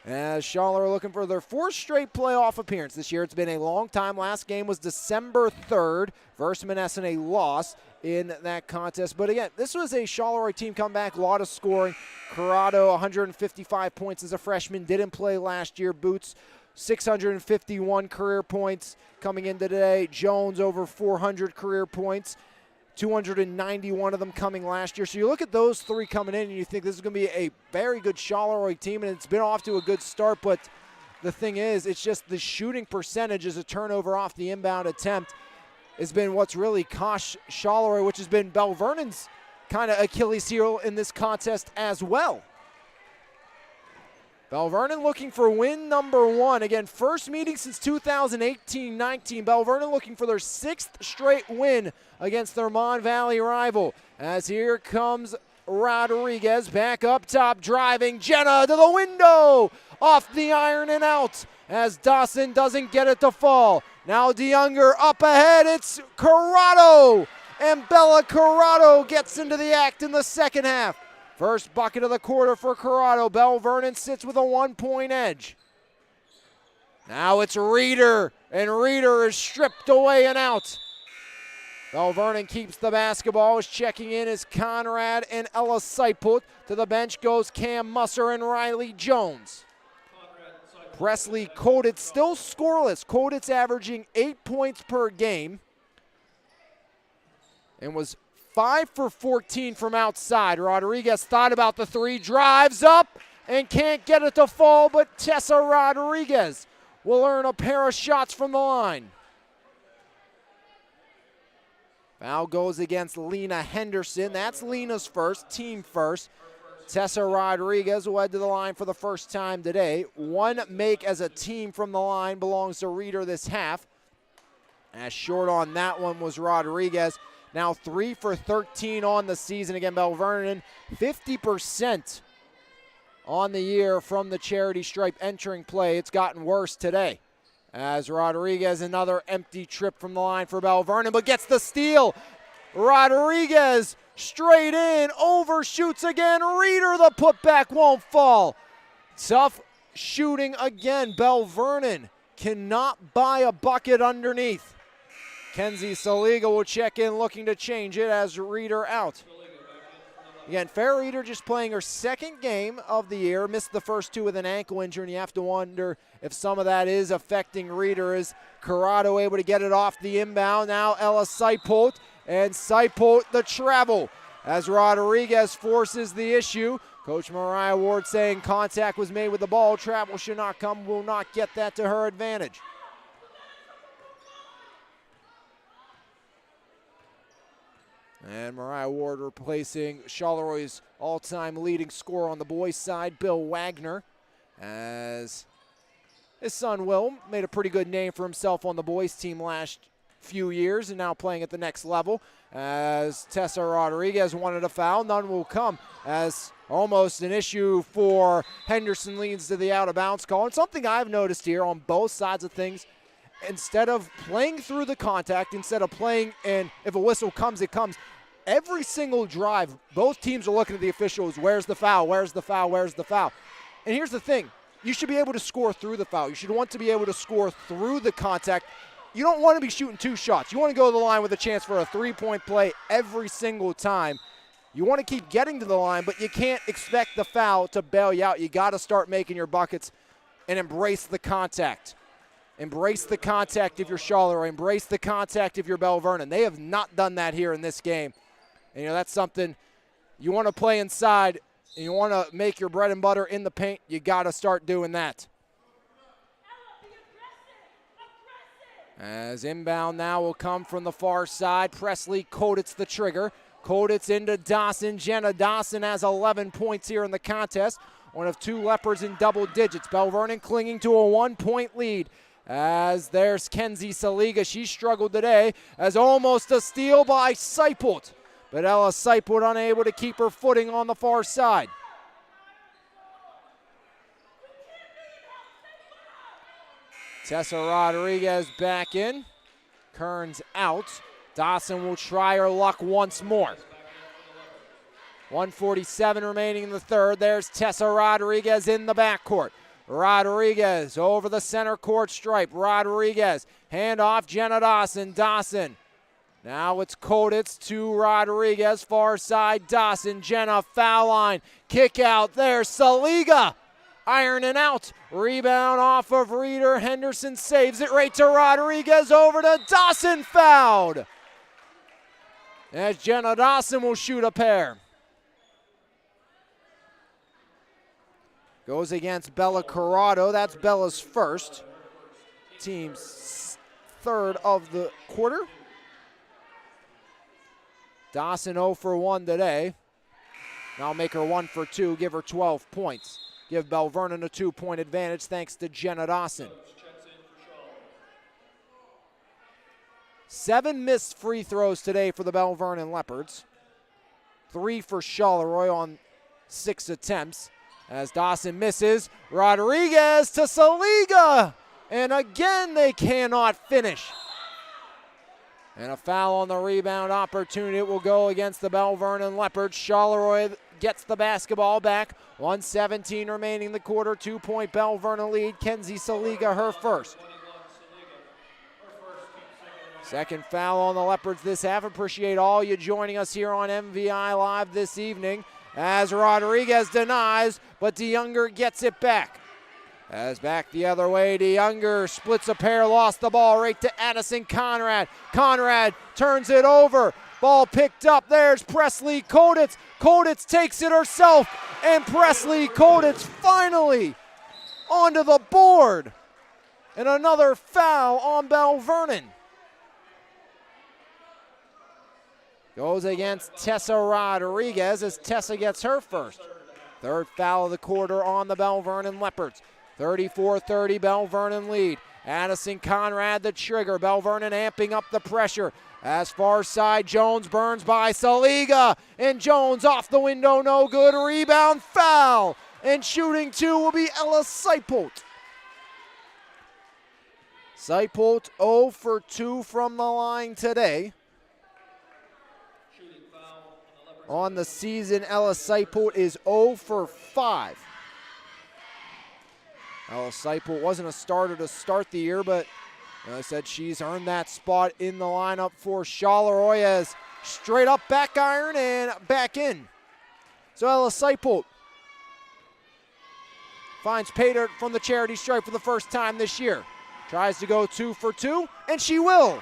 As Charleroi looking for their fourth straight playoff appearance this year. It's been a long time. Last game was December 3rd versus Monessen, a loss in that contest. But again, this was a Charleroi team comeback, a lot of scoring. Corrado, 155 points as a freshman, didn't play last year. Boots, 651 career points coming into today. Jones, over 400 career points. 291 of them coming last year. So you look at those three coming in and you think this is going to be a very good Charleroi team, and it's been off to a good start, but the thing is, it's just the shooting percentage as a turnover off the inbound attempt has been what's really cost Charleroi, which has been Belle Vernon's kind of Achilles heel in this contest as well. Belle Vernon looking for win number one. Again, first meeting since 2018-19. Belle Vernon looking for their sixth straight win against their Mon Valley rival. As here comes Rodriguez back up top, driving. Jenna to the window, off the iron and out, as Dawson doesn't get it to fall. Now DeYounger up ahead, it's Corrado, and Bella Corrado gets into the act in the second half. First bucket of the quarter for Corrado. Belle Vernon sits with a 1-point edge. Now it's Reeder, and Reeder is stripped away and out. Belle Vernon keeps the basketball. Is checking in is Conrad and Ella Seiput. To the bench goes Cam Musser and Riley Jones. Presley Koditz still scoreless. Koditz averaging 8 points per game and was 5 for 14 from outside. Rodriguez thought about the three, drives up and can't get it to fall, but Tessa Rodriguez will earn a pair of shots from the line. Foul goes against Lena Henderson. That's Lena's first, team first. Tessa Rodriguez will head to the line for the first time today. One make as a team from the line belongs to Reeder this half. As short on that one was Rodriguez. Now 3 for 13 on the season. Again, Belle Vernon, 50% on the year from the charity stripe entering play. It's gotten worse today. As Rodriguez, another empty trip from the line for Belle Vernon, but gets the steal. Rodriguez straight in, overshoots again. Reeder, the putback won't fall. Tough shooting again. Belle Vernon cannot buy a bucket underneath. Kenzie Saliga will check in, looking to change it as Reeder out. Again, Fair Reeder just playing her second game of the year. Missed the first two with an ankle injury, and you have to wonder if some of that is affecting Reeder. Is Corrado able to get it off the inbound? Now Ella Seiput, and Seiput the travel as Rodriguez forces the issue. Coach Mariah Ward saying contact was made with the ball. Travel should not come, will not get that to her advantage. And Mariah Ward replacing Charleroi all-time leading scorer on the boys' side, Bill Wagner, as his son Will made a pretty good name for himself on the boys' team last few years and now playing at the next level. As Tessa Rodriguez wanted a foul, none will come, as almost an issue for Henderson leads to the out-of-bounds call. And something I've noticed here on both sides of things, instead of playing through the contact, instead of playing and if a whistle comes, it comes. Every single drive, both teams are looking at the officials. Where's the foul? Where's the foul? Where's the foul? And here's the thing. You should be able to score through the foul. You should want to be able to score through the contact. You don't want to be shooting two shots. You want to go to the line with a chance for a three-point play every single time. You want to keep getting to the line, but you can't expect the foul to bail you out. You got to start making your buckets and embrace the contact. Embrace the contact if you're Charleroi. Embrace the contact if you're Belle Vernon. They have not done that here in this game. And, that's something you want to play inside and you want to make your bread and butter in the paint. You got to start doing that. As inbound now will come from the far side. Presley Koditz the trigger. Koditz into Dawson. Jenna Dawson has 11 points here in the contest. One of 2 Leopards in double digits. Belle Vernon clinging to a 1-point lead. As there's Kenzie Saliga. She struggled today as almost a steal by Seipold. But Ella Seipold unable to keep her footing on the far side. Tessa Rodriguez back in. Kearns out. Dawson will try her luck once more. 1:47 remaining in the third. There's Tessa Rodriguez in the backcourt. Rodriguez over the center court stripe. Rodriguez, handoff, Jenna Dawson. Dawson. Now it's Koditz to Rodriguez. Far side, Dawson. Jenna, foul line. Kick out there. Saliga. Ironing out. Rebound off of Reeder. Henderson saves it right to Rodriguez. Over to Dawson. Fouled. As Jenna Dawson will shoot a pair. Goes against Bella Corrado. That's Bella's first. Team's third of the quarter. Dawson 0 for 1 today. Now make her 1 for 2. Give her 12 points. Give Belle Vernon a 2-point advantage thanks to Jenna Dawson. 7 missed free throws today for the Belle Vernon Leopards. 3 for Charleroi on 6 attempts. As Dawson misses, Rodriguez to Saliga. And again, they cannot finish. And a foul on the rebound opportunity. It will go against the Belle Vernon Leopards. Charleroi gets the basketball back. 1:17 remaining in the quarter. 2-point Belle Vernon lead. Kenzie Saliga, her first. Second foul on the Leopards this half. Appreciate all you joining us here on MVI Live this evening. As Rodriguez denies, but DeYounger gets it back. As back the other way, DeYounger splits a pair, lost the ball right to Addison Conrad. Conrad turns it over. Ball picked up. There's Presley Koditz. Koditz takes it herself, and Presley Koditz finally onto the board. And another foul on Belle Vernon. Goes against Tessa Rodriguez as Tessa gets her first. Third foul of the quarter on the Belle Vernon Leopards. 34-30 Belle Vernon lead. Addison Conrad the trigger. Belle Vernon amping up the pressure. As far side, Jones burns by Saliga. And Jones off the window, no good. Rebound, foul. And shooting 2 will be Ella Seipold. Seipold 0 for 2 from the line today. On the season, Ella Seipold is 0 for 5. Ella Seipold wasn't a starter to start the year, but I said she's earned that spot in the lineup for Charleroi as straight up back iron and back in. So Ella Seipold finds Pater from the charity stripe for the first time this year. Tries to go 2 for 2, and she will.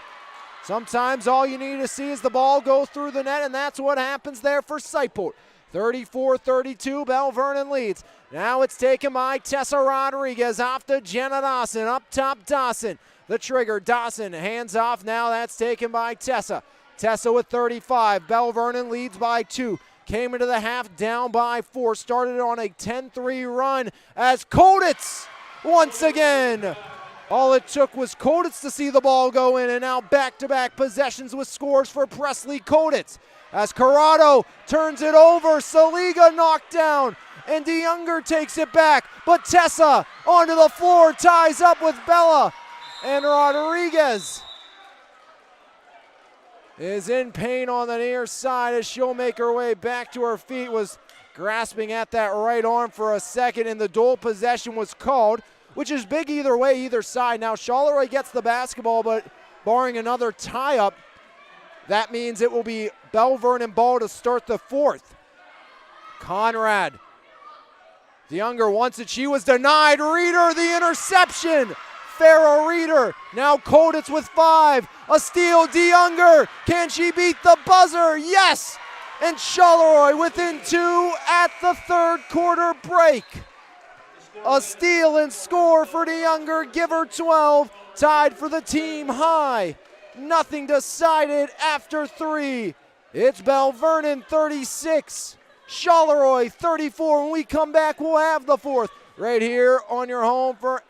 Sometimes all you need to see is the ball go through the net, and that's what happens there for Seipold. 34-32, Belle Vernon leads. Now it's taken by Tessa Rodriguez off to Jenna Dawson. Up top, Dawson. The trigger, Dawson, hands off. Now that's taken by Tessa. Tessa with 35. Belle Vernon leads by 2. Came into the half down by 4. Started on a 10-3 run as Koditz once again. All it took was Koditz to see the ball go in, and now back-to-back possessions with scores for Presley Koditz. As Corrado turns it over, Saliga knocked down, and DeYounger takes it back. But Tessa onto the floor, ties up with Bella, and Rodriguez is in pain on the near side as she'll make her way back to her feet. Was grasping at that right arm for a second, and the dual possession was called, which is big either way, either side. Now Charleroi gets the basketball, but barring another tie-up, that means it will be Belle Vernon ball to start the fourth. Conrad. DeYounger wants it. She was denied. Reeder, the interception. Farrah Reeder. Now Koditz with 5. A steal, DeYounger. Can she beat the buzzer? Yes! And Charleroi within 2 at the third quarter break. A steal and score for DeYounger. Give her 12. Tied for the team high. Nothing decided after 3. It's Belle Vernon 36. Charleroi 34. When we come back, we'll have the fourth. Right here on your home for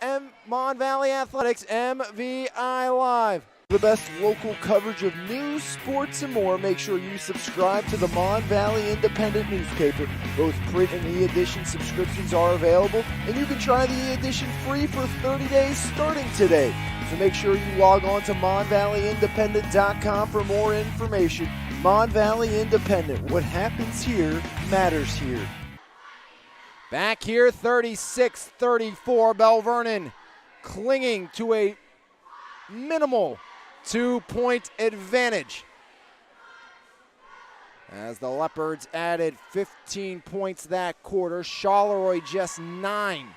Mon Valley Athletics, MVI Live. The best local coverage of news, sports, and more. Make sure you subscribe to the Mon Valley Independent newspaper. Both print and e-edition subscriptions are available, and you can try the e-edition free for 30 days starting today. So make sure you log on to MonValleyIndependent.com for more information. Mon Valley Independent. What happens here matters here. Back here, 36-34. Belle Vernon clinging to a minimal 2-point advantage, as the Leopards added 15 points that quarter. Charleroi just 9,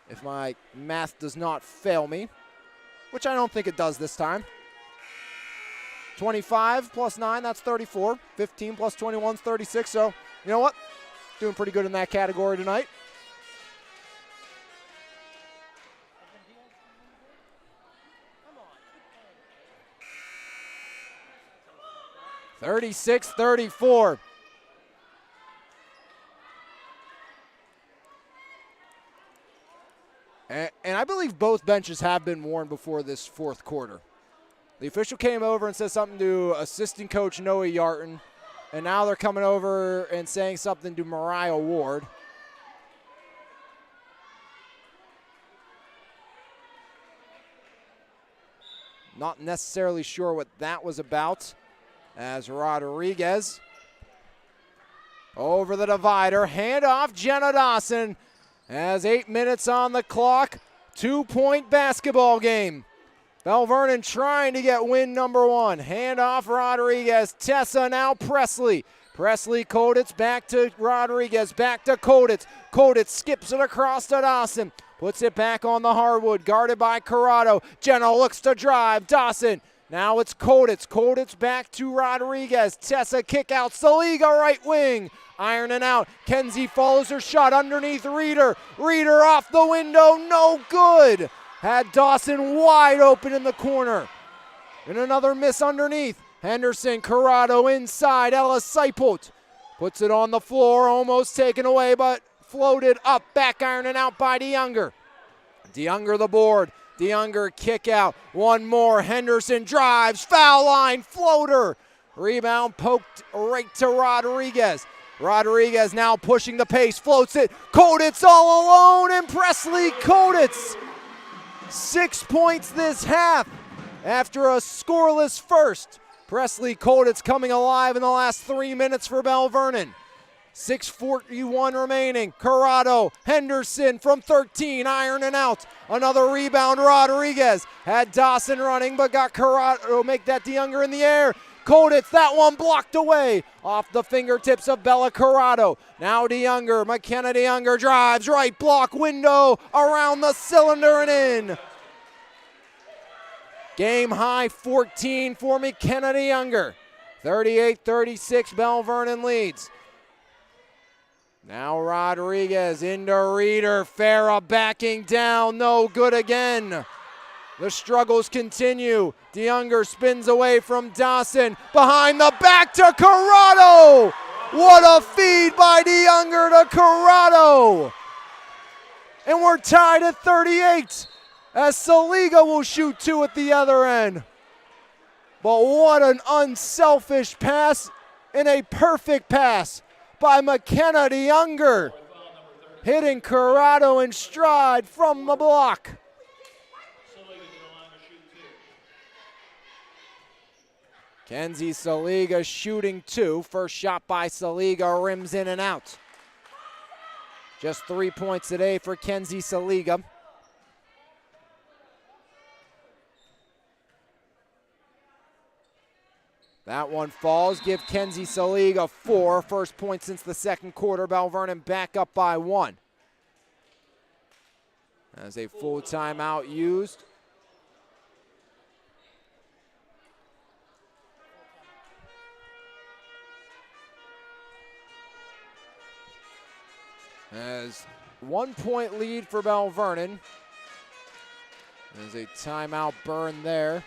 if my math does not fail me, which I don't think it does this time. 25 plus 9, that's 34. 15 plus 21 is 36. So, you know what? Doing pretty good in that category tonight. 36-34. And I believe both benches have been worn before this fourth quarter. The official came over and said something to assistant coach Noah Yarton, and now they're coming over and saying something to Mariah Ward. Not necessarily sure what that was about, as Rodriguez over the divider, handoff, Jenna Dawson, has 8 minutes on the clock. 2-point basketball game. Belle Vernon trying to get win number 1. Handoff, Rodriguez. Tessa now Presley. Presley, Koditz, back to Rodriguez, back to Koditz. Koditz skips it across to Dawson. Puts it back on the hardwood, guarded by Corrado. Jenna looks to drive. Dawson. Now it's Koditz. Koditz back to Rodriguez. Tessa kick out. Saliga right wing. Ironing out. Kenzie follows her shot underneath Reeder. Reeder off the window. No good. Had Dawson wide open in the corner. And another miss underneath. Henderson, Corrado inside. Ella Seipelt puts it on the floor. Almost taken away, but floated up. Back ironing out by DeYounger. DeYounger the board. DeYounger kick out. One more. Henderson drives. Foul line. Floater. Rebound poked right to Rodriguez. Rodriguez now pushing the pace. Floats it. Koditz all alone. And Presley Koditz. 6 points this half after a scoreless first. Presley Koditz coming alive in the last 3 minutes for Belle Vernon. 6:41 remaining. Corrado, Henderson from 13, ironing out. Another rebound, Rodriguez. Had Dawson running, but got Corrado, make that DeYounger in the air. Koditz, that one blocked away off the fingertips of Bella Corrado. Now DeYounger, McKenna DeYounger drives, right block window, around the cylinder and in. Game high 14 for McKenna DeYounger. 38-36, Belle Vernon leads. Now Rodriguez into Reeder. Farrah backing down. No good again. The struggles continue. DeYounger spins away from Dawson. Behind the back to Corrado. What a feed by DeYounger to Corrado. And we're tied at 38 as Saliga will shoot 2 at the other end. But what an unselfish pass and a perfect pass by McKenna DeYounger, hitting Corrado in stride from the block. Kenzie Saliga shooting 2. First shot by Saliga rims in and out. Just 3 points today for Kenzie Saliga. That one falls. Give Kenzie Saliga 4. First point since the second quarter. Belle Vernon back up by 1. as a full timeout used. As 1 point lead for Belle Vernon. There's a timeout burn there.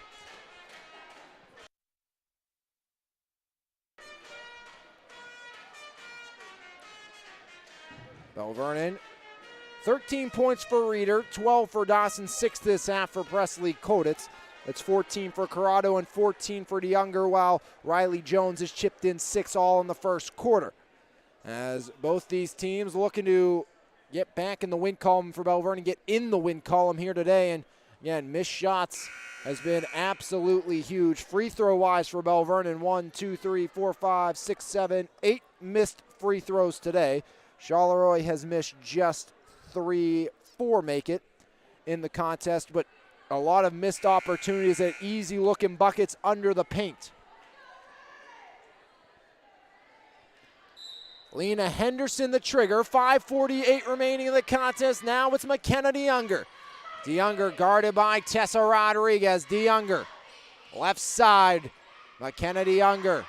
Belle Vernon, 13 points for Reeder, 12 for Dawson, 6 this half for Presley Koditz. That's 14 for Corrado and 14 for DeYounger, while Riley Jones has chipped in 6 all in the first quarter. As both these teams looking to get back in the win column for Belle Vernon, get in the win column here today. And again, missed shots has been absolutely huge. Free throw wise for Belle Vernon, 1, 2, 3, 4, 5, 6, 7, 8 missed free throws today. Charleroi has missed just 3, 4 make it in the contest, but a lot of missed opportunities at easy looking buckets under the paint. Lena Henderson the trigger, 5:48 remaining in the contest. Now it's McKenna DeYounger. DeYounger guarded by Tessa Rodriguez. DeYounger, left side, McKenna DeYounger.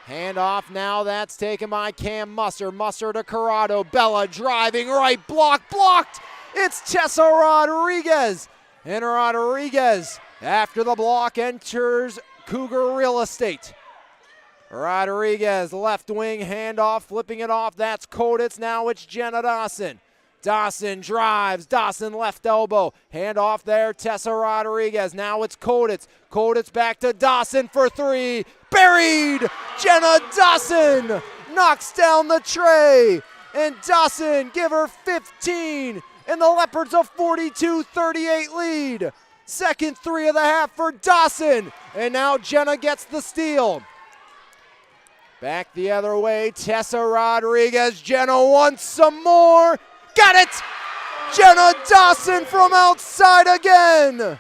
Handoff now, that's taken by Cam Musser. Musser to Corrado. Bella driving right, blocked. It's Tessa Rodriguez. And Rodriguez, after the block, enters Cougar Real Estate. Rodriguez, left wing, handoff, flipping it off. That's Koditz. Now it's Jenna Dawson. Dawson drives. Dawson left elbow. Handoff there, Tessa Rodriguez. Now it's Koditz. Koditz back to Dawson for 3. Buried! Jenna Dawson knocks down the tray. And Dawson give her 15. And the Leopards a 42-38 lead. Second 3 of the half for Dawson. And now Jenna gets the steal. Back the other way, Tessa Rodriguez. Jenna wants some more. Got it! Jenna Dawson from outside again.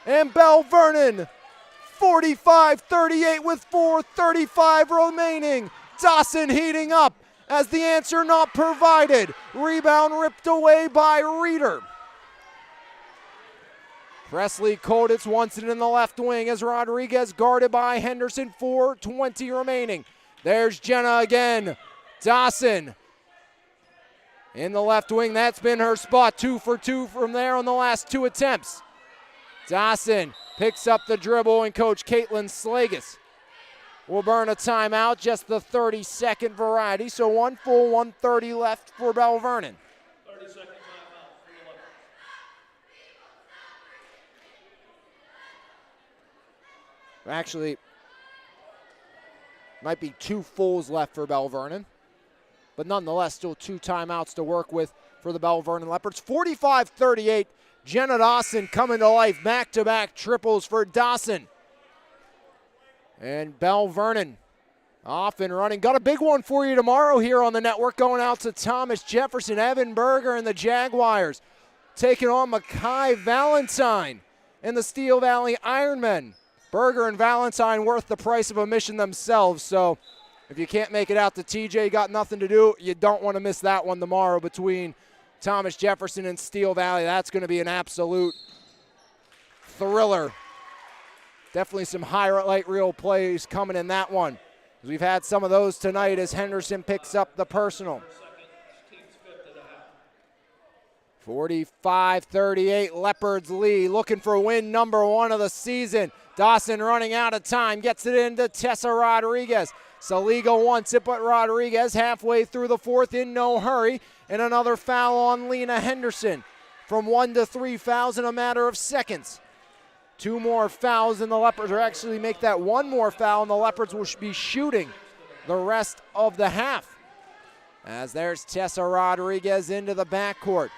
And Belle Vernon, 45-38 with 4:35 remaining. Dawson heating up as the answer not provided. Rebound ripped away by Reeder. Presley Koditz wants it in the left wing as Rodriguez guarded by Henderson, 4:20 remaining. There's Jenna again. Dawson in the left wing, that's been her spot. 2 for 2 from there on the last 2 attempts. Dawson picks up the dribble, and Coach Caitlin Slagus will burn a timeout, just the 30-second variety. So 1 full 1:30 left for Belle Vernon. 30-second timeout for the Leopards. Actually, might be 2 fulls left for Belle Vernon. But nonetheless, still 2 timeouts to work with for the Belle Vernon Leopards. 45-38. Jenna Dawson coming to life. Back-to-back triples for Dawson. And Belle Vernon off and running. Got a big one for you tomorrow here on the network. Going out to Thomas Jefferson, Evan Berger, and the Jaguars. Taking on Mackay Valentine and the Steel Valley Ironmen. Berger and Valentine worth the price of admission themselves. So if you can't make it out to TJ, you got nothing to do. You don't want to miss that one tomorrow between Thomas Jefferson and Steel Valley. That's going to be an absolute thriller. Definitely some highlight reel plays coming in that one. We've had some of those tonight as Henderson picks up the personal. 45-38, Leopards lead, looking for win number 1 of the season. Dawson running out of time, gets it into Tessa Rodriguez. Saliga wants it, but Rodriguez halfway through the 4th in no hurry. And another foul on Lena Henderson. From 1 to 3 fouls in a matter of seconds. 2 more fouls and the Leopards, or actually make that 1 more foul, and the Leopards will be shooting the rest of the half. As there's Tessa Rodriguez into the backcourt.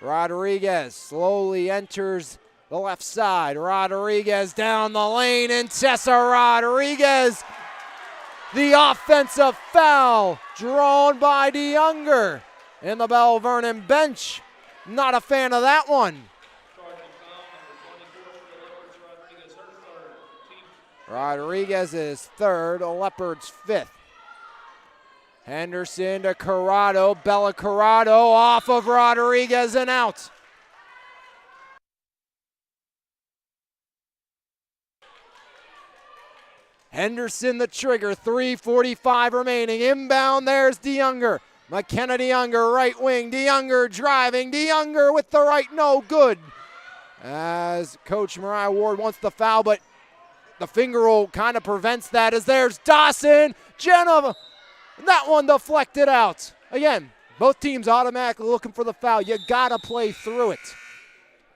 Rodriguez slowly enters the left side. Rodriguez down the lane, and Tessa Rodriguez. The offensive foul drawn by DeYounger. And the Belle Vernon bench, not a fan of that one. Rodriguez is 3rd, the Leopards 5th. Henderson to Corrado. Bella Corrado off of Rodriguez and out. Henderson the trigger, 3:45 remaining. Inbound, there's DeYounger. McKenna DeYounger, right wing. DeYounger driving. DeYounger with the right, no good. As Coach Mariah Ward wants the foul, but the finger roll kind of prevents that as there's Dawson. Jenna, that one deflected out. Again, both teams automatically looking for the foul. You gotta play through it.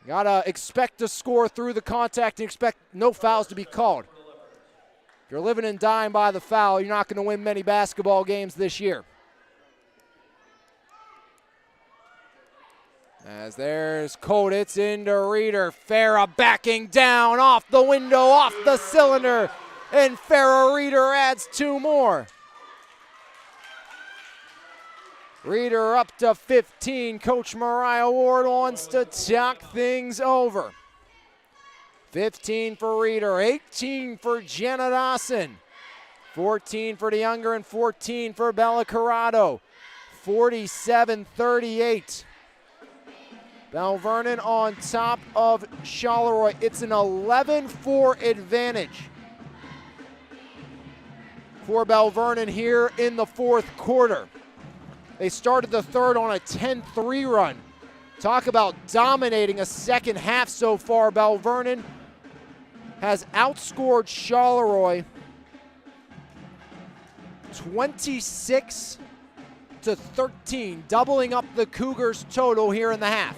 You gotta expect to score through the contact and expect no fouls to be called. If you're living and dying by the foul, you're not going to win many basketball games this year. As there's Koditz into Reeder. Farah backing down off the window, off the cylinder. And Farah Reeder adds 2 more. Reeder up to 15. Coach Mariah Ward wants to talk things over. 15 for Reeder, 18 for Jenna Dawson, 14 for DeYounger, and 14 for Bella Corrado. 47-38. Belle Vernon on top of Charleroi. It's an 11-4 advantage for Belle Vernon here in the 4th quarter. They started the 3rd on a 10-3 run. Talk about dominating a second half so far. Belle Vernon has outscored Charleroi 26-13, doubling up the Cougars' total here in the half.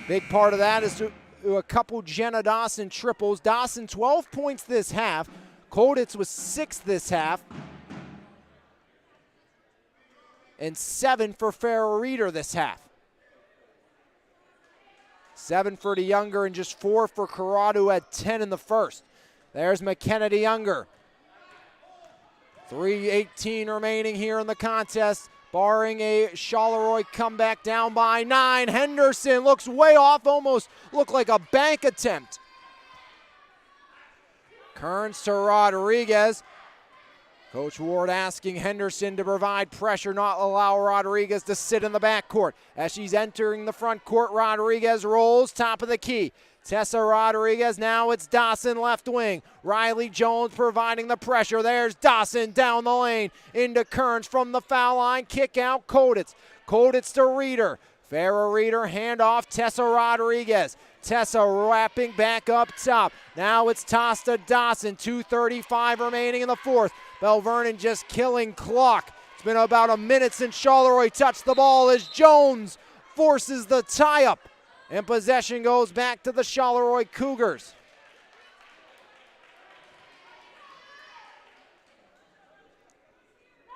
Big part of that is a couple Jenna Dawson triples. Dawson 12 points this half. Koditz was 6 this half. And 7 for Farah Reeder this half. 7 for DeYounger and just 4 for Corrado, who had 10 in the first. There's McKenna DeYounger. 3:18 remaining here in the contest, barring a Charleroi comeback down by 9. Henderson looks way off, almost looked like a bank attempt. Kearns to Rodriguez. Coach Ward asking Henderson to provide pressure, not allow Rodriguez to sit in the backcourt. As she's entering the front court, Rodriguez rolls top of the key. Tessa Rodriguez, now it's Dawson left wing. Riley Jones providing the pressure. There's Dawson down the lane into Kearns from the foul line. Kick out Koditz. Koditz to Reeder. Farah Reeder, handoff, Tessa Rodriguez. Tessa wrapping back up top. Now it's tossed to Dawson. 2:35 remaining in the 4th. Belle Vernon just killing clock. It's been about a minute since Charleroi touched the ball as Jones forces the tie-up. And possession goes back to the Charleroi Cougars.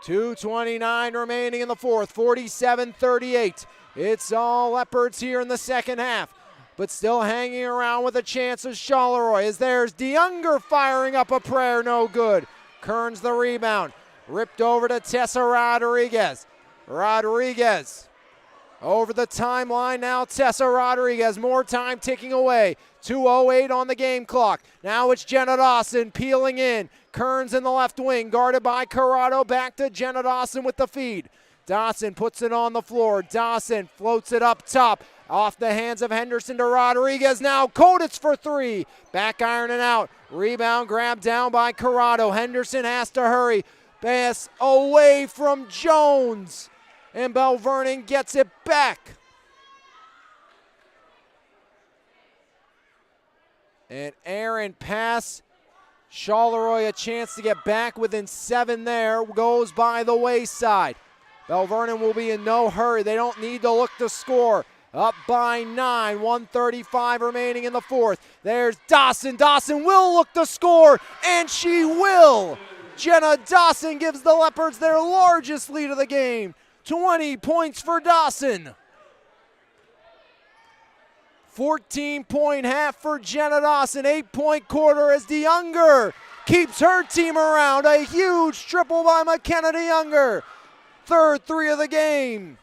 .229 remaining in the 4th, 47-38. It's all Leopards here in the second half, but still hanging around with a chance of Charleroi as there's DeYounger firing up a prayer, no good. Kearns the rebound, ripped over to Tessa Rodriguez. Rodriguez over the timeline now, Tessa Rodriguez, more time ticking away. 2:08 on the game clock. Now it's Jenna Dawson peeling in. Kearns in the left wing, guarded by Corrado. Back to Jenna Dawson with the feed. Dawson puts it on the floor. Dawson floats it up top. Off the hands of Henderson to Rodriguez. Now Koditz for 3. Back iron and out. Rebound grabbed down by Corrado. Henderson has to hurry. Pass away from Jones. And Belle Vernon gets it back. And Aaron pass. Charleroi a chance to get back within 7 there. Goes by the wayside. Belle Vernon will be in no hurry. They don't need to look to score. Up by 9, 1:35 remaining in the 4th. There's Dawson. Dawson will look to score, and she will. Jenna Dawson gives the Leopards their largest lead of the game. 20 points for Dawson. 14-point half for Jenna Dawson. 8-point quarter as DeYounger keeps her team around. A huge triple by McKenna DeYounger. 3rd 3 of the game.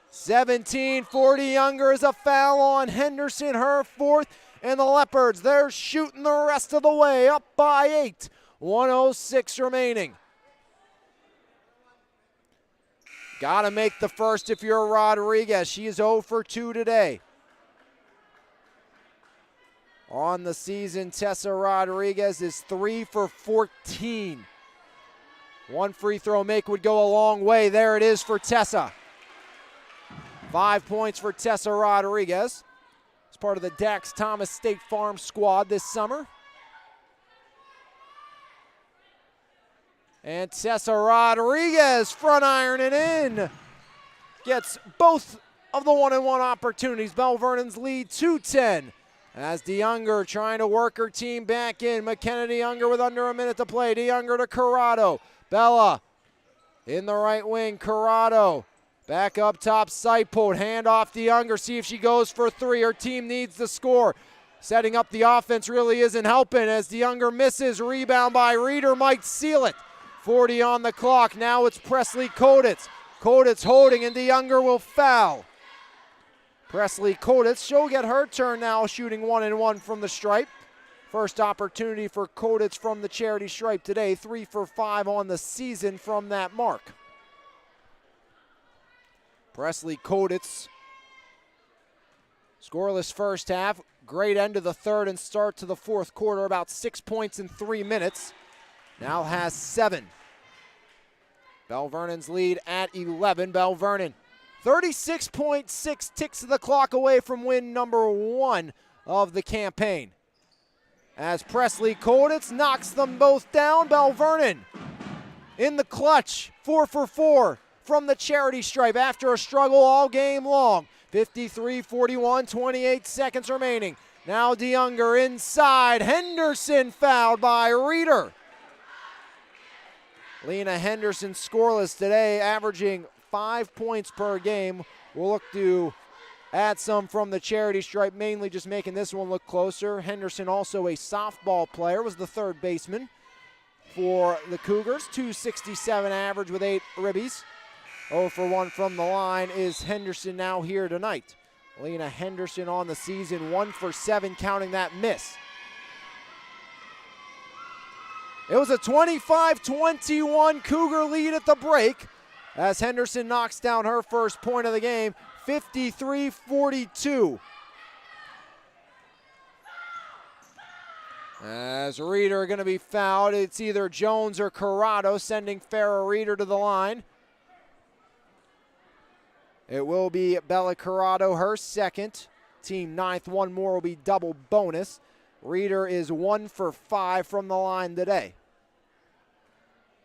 17 for DeYounger is a foul on Henderson, her 4th. And the Leopards, they're shooting the rest of the way, up by 8. 1:06 remaining. Got to make the first if you're Rodriguez. She is 0 for 2 today. On the season, Tessa Rodriguez is 3 for 14. One free throw make would go a long way. There it is for Tessa. 5 points for Tessa Rodriguez. It's part of the Dax Thomas State Farm squad this summer. And Tessa Rodriguez front ironing in. Gets both of the 1-and-1 opportunities. Belle Vernon's lead 2-10. As DeYounger trying to work her team back in. McKenna DeYounger with under a minute to play. DeYounger to Corrado. Bella in the right wing. Corrado back up top. Seipold. Hand off DeYounger. See if she goes for 3. Her team needs the score. Setting up the offense really isn't helping as DeYounger misses. Rebound by Reeder might seal it. 40 on the clock. Now it's Presley Koditz. Koditz holding and DeYounger will foul. Presley Koditz, she'll get her turn now, shooting 1-and-1 from the stripe. First opportunity for Koditz from the charity stripe today. 3 for 5 on the season from that mark. Presley Koditz, scoreless first half. Great end of the third and start to the fourth quarter. About 6 points in 3 minutes. Now has 7. Belle Vernon's lead at 11. Belle Vernon 36.6 ticks of the clock away from win number 1 of the campaign. As Presley Koditz knocks them both down, Belle Vernon in the clutch, 4 for 4 from the charity stripe after a struggle all game long. 53-41, 28 seconds remaining. Now DeYounger inside, Henderson fouled by Reeder. Lena Henderson scoreless today, averaging 5 points per game. We'll look to add some from the charity stripe, mainly just making this one look closer. Henderson, also a softball player, was the third baseman for the Cougars. 267 average with 8 ribbies. 0 for 1 from the line is Henderson now here tonight. Lena Henderson on the season, 1 for 7, counting that miss. It was a 25-21 Cougar lead at the break as Henderson knocks down her first point of the game, 53-42. As Reeder going to be fouled, it's either Jones or Corrado, sending Farrah Reeder to the line. It will be Bella Corrado, her second. Team ninth, one more will be double bonus. Reeder is 1 for 5 from the line today.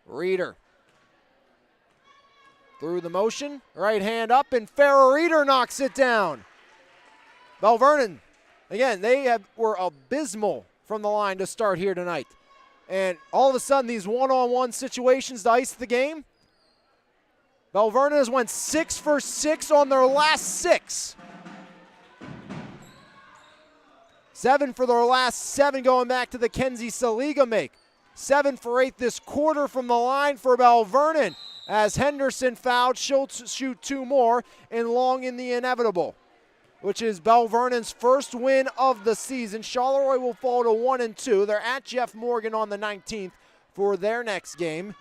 Reeder through the motion, right hand up, and Farrah Reeder knocks it down. Belle Vernon, again, they were abysmal from the line to start here tonight. And all of a sudden, these one-on-one situations to ice the game, Belle Vernon has went 6 for 6 on their last 6. 7 for their last 7 going back to the Kenzie Saliga make. 7 for 8 this quarter from the line for Belle Vernon. As Henderson fouled, she'll shoot 2 more and long in the inevitable, which is Belle Vernon's first win of the season. Charleroi will fall to 1-2. They're at Jeff Morgan on the 19th for their next game.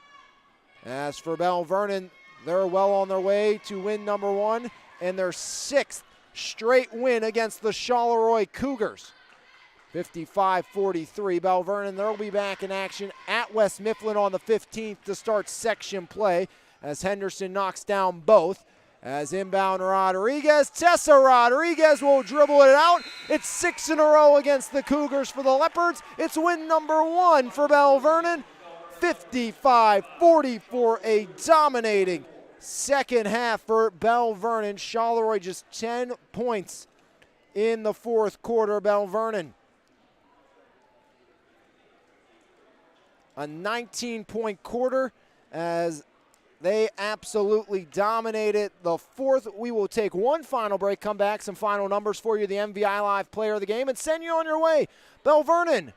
As for Belle Vernon, they're well on their way to win number 1 and their 6th straight win against the Charleroi Cougars. 55-43. Belle Vernon, they'll be back in action at West Mifflin on the 15th to start section play as Henderson knocks down both. As inbound Rodriguez, Tessa Rodriguez will dribble it out. It's 6 in a row against the Cougars for the Leopards. It's win number 1 for Belle Vernon. 55-44, a dominating second half for Belle Vernon. Charleroi just 10 points in the fourth quarter. Belle Vernon, a 19-point quarter as they absolutely dominated the fourth. We will take one final break, come back, some final numbers for you, the MVI Live Player of the Game, and send you on your way. Belle Vernon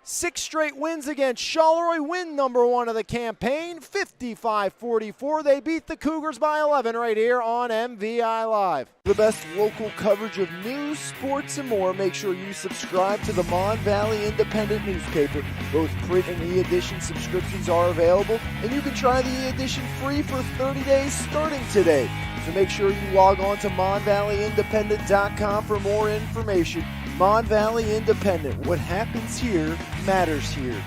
6 straight wins against Charleroi, win number 1 of the campaign, 55-44. They beat the Cougars by 11 right here on MVI Live. The best local coverage of news, sports, and more. Make sure you subscribe to the Mon Valley Independent newspaper. Both print and e-edition subscriptions are available, and you can try the e-edition free for 30 days starting today. So make sure you log on to MonValleyIndependent.com for more information. Mon Valley Independent. What happens here matters here.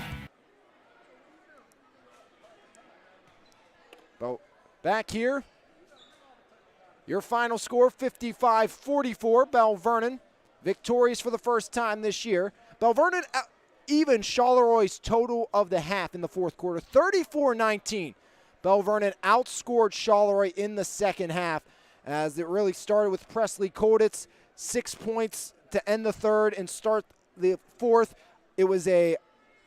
Well, back here, your final score 55-44. Belle Vernon victorious for the first time this year. Belle Vernon even Charleroi total of the half in the fourth quarter, 34-19. Belle Vernon outscored Charleroi in the second half as it really started with Presley Koditz, 6 points to end the third and start the fourth. It was a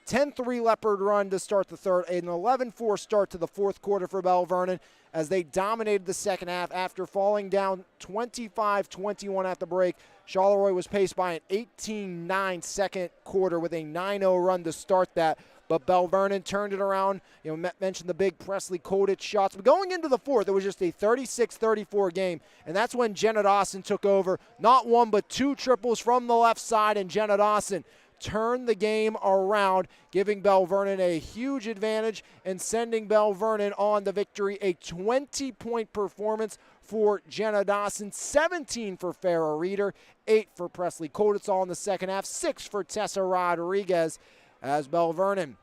10-3 Leopard run to start the third, an 11-4 start to the fourth quarter for Belle Vernon as they dominated the second half after falling down 25-21 at the break. Charleroi was paced by an 18-9 second quarter with a 9-0 run to start that. But Belle Vernon turned it around. You know, mentioned the big Presley Koditz shots. But going into the fourth, it was just a 36-34 game. And that's when Jenna Dawson took over. Not one, but 2 triples from the left side. And Jenna Dawson turned the game around, giving Belle Vernon a huge advantage and sending Belle Vernon on to victory. A 20-point performance for Jenna Dawson, 17 for Farrah Reeder, 8 for Presley Koditz all in the second half, 6 for Tessa Rodriguez. As Belle Vernon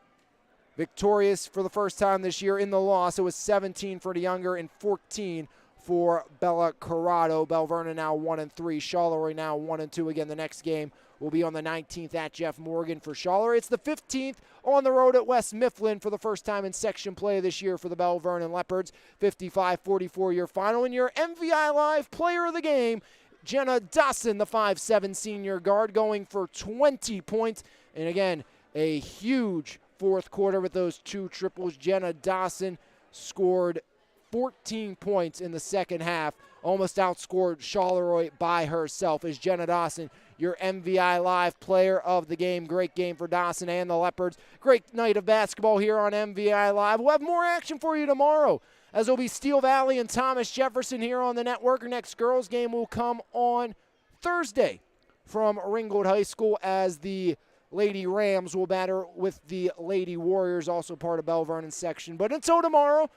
victorious for the first time this year in the loss. It was 17 for the younger and 14 for Bella Corrado. Belle Vernon now 1-3. Charleroi now 1-2. Again, the next game will be on the 19th at Jeff Morgan for Charleroi. It's the 15th on the road at West Mifflin for the first time in section play this year for the Belle Vernon Leopards. 55-44 your final. And your MVI Live player of the game, Jenna Dawson, the 5'7" senior guard, going for 20 points. And again, a huge fourth quarter with those 2 triples. Jenna Dawson scored 14 points in the second half, almost outscored Charleroi by herself. As Jenna Dawson, your MVI Live player of the game. Great game for Dawson and the Leopards. Great night of basketball here on MVI Live. We'll have more action for you tomorrow, as it'll be Steel Valley and Thomas Jefferson here on the network. Our next girls game will come on Thursday from Ringgold High School as the Lady Rams will batter with the Lady Warriors, also part of Belle Vernon's section. But until tomorrow,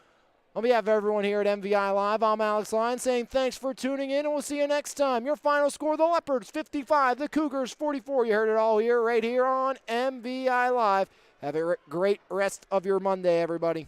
on behalf of everyone here at MVI Live, I'm Alex Lyon saying thanks for tuning in, and we'll see you next time. Your final score, the Leopards 55, the Cougars 44. You heard it all here, right here on MVI Live. Have a great rest of your Monday, everybody.